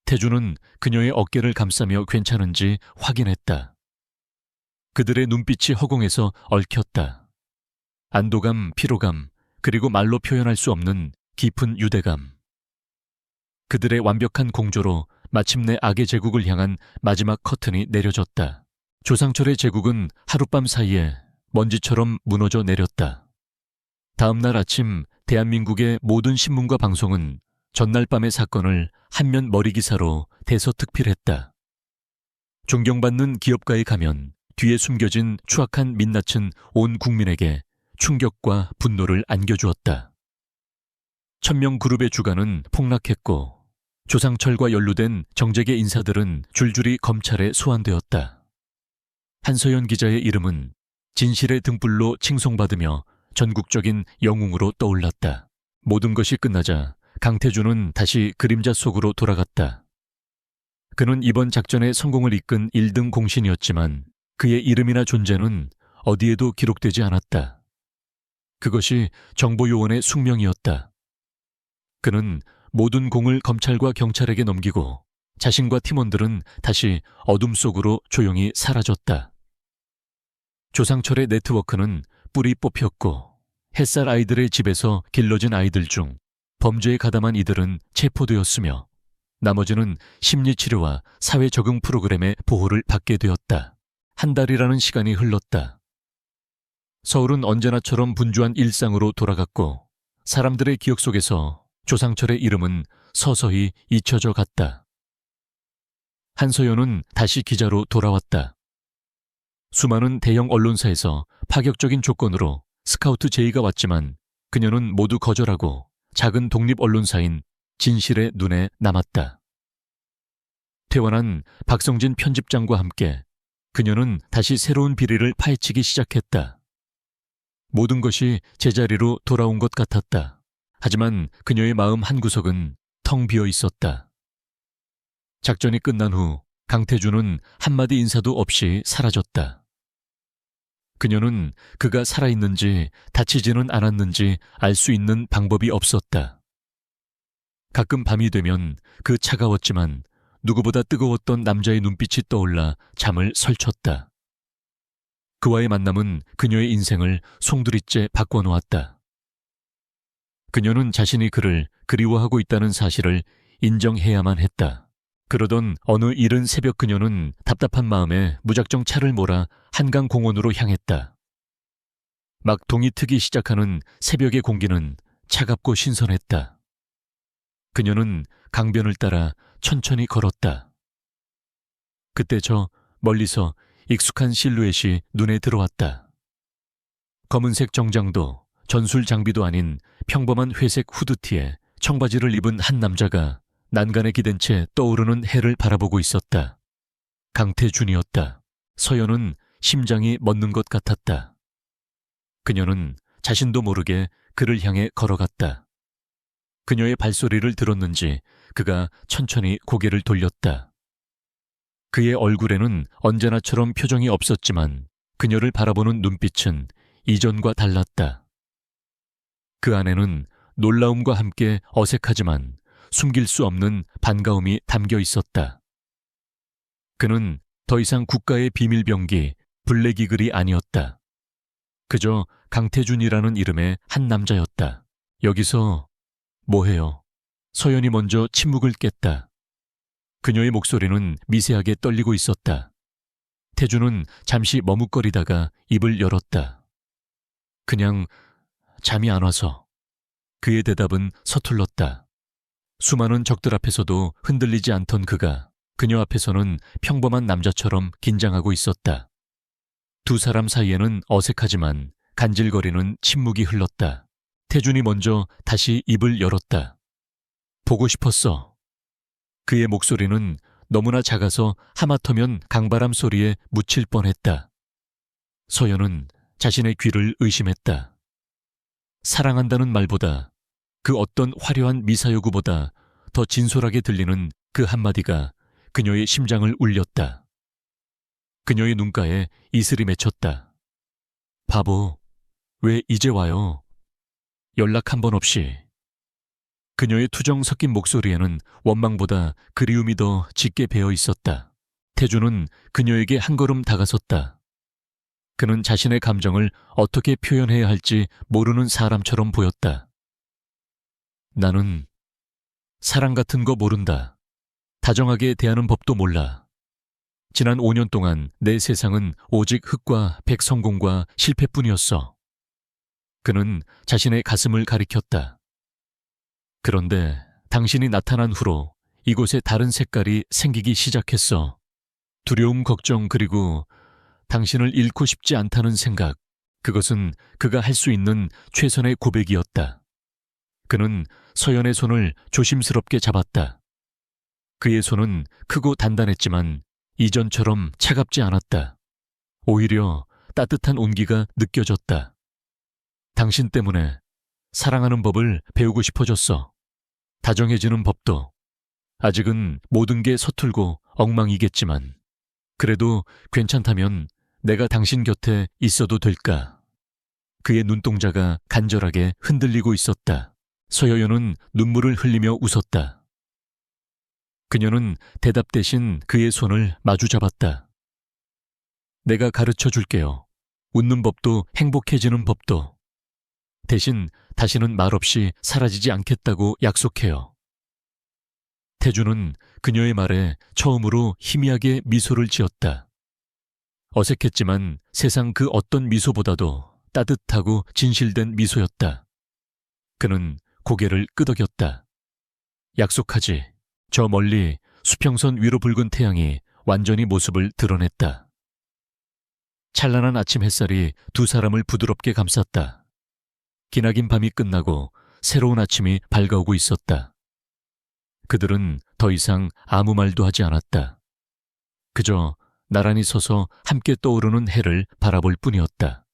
태준은 그녀의 어깨를 감싸며 괜찮은지 확인했다. 그들의 눈빛이 허공에서 얽혔다. 안도감, 피로감, 그리고 말로 표현할 수 없는 깊은 유대감. 그들의 완벽한 공조로 마침내 악의 제국을 향한 마지막 커튼이 내려졌다. 조상철의 제국은 하룻밤 사이에 먼지처럼 무너져 내렸다. 다음 날 아침 대한민국의 모든 신문과 방송은 전날 밤의 사건을 한면 머리 기사로 대서특필했다. 존경받는 기업가의 가면, 뒤에 숨겨진 추악한 민낯은 온 국민에게 충격과 분노를 안겨주었다. 천명그룹의 주가는 폭락했고 조상철과 연루된 정재계 인사들은 줄줄이 검찰에 소환되었다. 한서연 기자의 이름은 진실의 등불로 칭송받으며 전국적인 영웅으로 떠올랐다. 모든 것이 끝나자 강태준은 다시 그림자 속으로 돌아갔다. 그는 이번 작전의 성공을 이끈 1등 공신이었지만 그의 이름이나 존재는 어디에도 기록되지 않았다. 그것이 정보요원의 숙명이었다. 그는 모든 공을 검찰과 경찰에게 넘기고 자신과 팀원들은 다시 어둠 속으로 조용히 사라졌다. 조상철의 네트워크는 뿔이 뽑혔고 햇살 아이들의 집에서 길러진 아이들 중 범죄에 가담한 이들은 체포되었으며 나머지는 심리치료와 사회적응 프로그램의 보호를 받게 되었다. 한 달이라는 시간이 흘렀다. 서울은 언제나처럼 분주한 일상으로 돌아갔고 사람들의 기억 속에서 조상철의 이름은 서서히 잊혀져 갔다. 한서연은 다시 기자로 돌아왔다. 수많은 대형 언론사에서 파격적인 조건으로 스카우트 제의가 왔지만 그녀는 모두 거절하고 작은 독립 언론사인 진실의 눈에 남았다. 퇴원한 박성진 편집장과 함께 그녀는 다시 새로운 비리를 파헤치기 시작했다. 모든 것이 제자리로 돌아온 것 같았다. 하지만 그녀의 마음 한구석은 텅 비어 있었다. 작전이 끝난 후 강태준은 한마디 인사도 없이 사라졌다. 그녀는 그가 살아있는지 다치지는 않았는지 알 수 있는 방법이 없었다. 가끔 밤이 되면 그 차가웠지만 누구보다 뜨거웠던 남자의 눈빛이 떠올라 잠을 설쳤다. 그와의 만남은 그녀의 인생을 송두리째 바꿔놓았다. 그녀는 자신이 그를 그리워하고 있다는 사실을 인정해야만 했다. 그러던 어느 이른 새벽 그녀는 답답한 마음에 무작정 차를 몰아 한강공원으로 향했다. 막 동이 트기 시작하는 새벽의 공기는 차갑고 신선했다. 그녀는 강변을 따라 천천히 걸었다. 그때 저 멀리서 익숙한 실루엣이 눈에 들어왔다. 검은색 정장도 전술 장비도 아닌 평범한 회색 후드티에 청바지를 입은 한 남자가 난간에 기댄 채 떠오르는 해를 바라보고 있었다. 강태준이었다. 서연은 심장이 멎는 것 같았다. 그녀는 자신도 모르게 그를 향해 걸어갔다. 그녀의 발소리를 들었는지 그가 천천히 고개를 돌렸다. 그의 얼굴에는 언제나처럼 표정이 없었지만 그녀를 바라보는 눈빛은 이전과 달랐다. 그 안에는 놀라움과 함께 어색하지만 숨길 수 없는 반가움이 담겨 있었다. 그는 더 이상 국가의 비밀병기 블랙이글이 아니었다. 그저 강태준이라는 이름의 한 남자였다. 여기서 뭐해요? 서연이 먼저 침묵을 깼다. 그녀의 목소리는 미세하게 떨리고 있었다. 태준은 잠시 머뭇거리다가 입을 열었다. 그냥 잠이 안 와서. 그의 대답은 서툴렀다. 수많은 적들 앞에서도 흔들리지 않던 그가 그녀 앞에서는 평범한 남자처럼 긴장하고 있었다. 두 사람 사이에는 어색하지만 간질거리는 침묵이 흘렀다. 태준이 먼저 다시 입을 열었다. 보고 싶었어. 그의 목소리는 너무나 작아서 하마터면 강바람 소리에 묻힐 뻔했다. 서연은 자신의 귀를 의심했다. 사랑한다는 말보다 그 어떤 화려한 미사여구보다 더 진솔하게 들리는 그 한마디가 그녀의 심장을 울렸다. 그녀의 눈가에 이슬이 맺혔다. 바보, 왜 이제 와요? 연락 한 번 없이. 그녀의 투정 섞인 목소리에는 원망보다 그리움이 더 짙게 배어 있었다. 태준은 그녀에게 한 걸음 다가섰다. 그는 자신의 감정을 어떻게 표현해야 할지 모르는 사람처럼 보였다. 나는 사랑 같은 거 모른다. 다정하게 대하는 법도 몰라. 지난 5년 동안 내 세상은 오직 흑과 백성공과 실패뿐이었어. 그는 자신의 가슴을 가리켰다. 그런데 당신이 나타난 후로 이곳에 다른 색깔이 생기기 시작했어. 두려움, 걱정, 그리고 당신을 잃고 싶지 않다는 생각. 그것은 그가 할 수 있는 최선의 고백이었다. 그는 서연의 손을 조심스럽게 잡았다. 그의 손은 크고 단단했지만 이전처럼 차갑지 않았다. 오히려 따뜻한 온기가 느껴졌다. 당신 때문에 사랑하는 법을 배우고 싶어졌어. 다정해지는 법도. 아직은 모든 게 서툴고 엉망이겠지만 그래도 괜찮다면 내가 당신 곁에 있어도 될까? 그의 눈동자가 간절하게 흔들리고 있었다. 서여연은 눈물을 흘리며 웃었다. 그녀는 대답 대신 그의 손을 마주 잡았다. 내가 가르쳐 줄게요. 웃는 법도 행복해지는 법도. 대신 다시는 말없이 사라지지 않겠다고 약속해요. 태준은 그녀의 말에 처음으로 희미하게 미소를 지었다. 어색했지만 세상 그 어떤 미소보다도 따뜻하고 진실된 미소였다. 그는 고개를 끄덕였다. 약속하지. 저 멀리 수평선 위로 붉은 태양이 완전히 모습을 드러냈다. 찬란한 아침 햇살이 두 사람을 부드럽게 감쌌다. 기나긴 밤이 끝나고 새로운 아침이 밝아오고 있었다. 그들은 더 이상 아무 말도 하지 않았다. 그저 나란히 서서 함께 떠오르는 해를 바라볼 뿐이었다.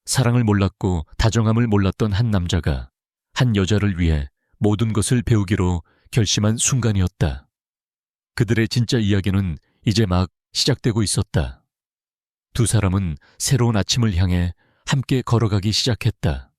사랑을 몰랐고 다정함을 몰랐던 한 남자가 한 여자를 위해 모든 것을 배우기로 결심한 순간이었다. 그들의 진짜 이야기는 이제 막 시작되고 있었다. 두 사람은 새로운 아침을 향해 함께 걸어가기 시작했다.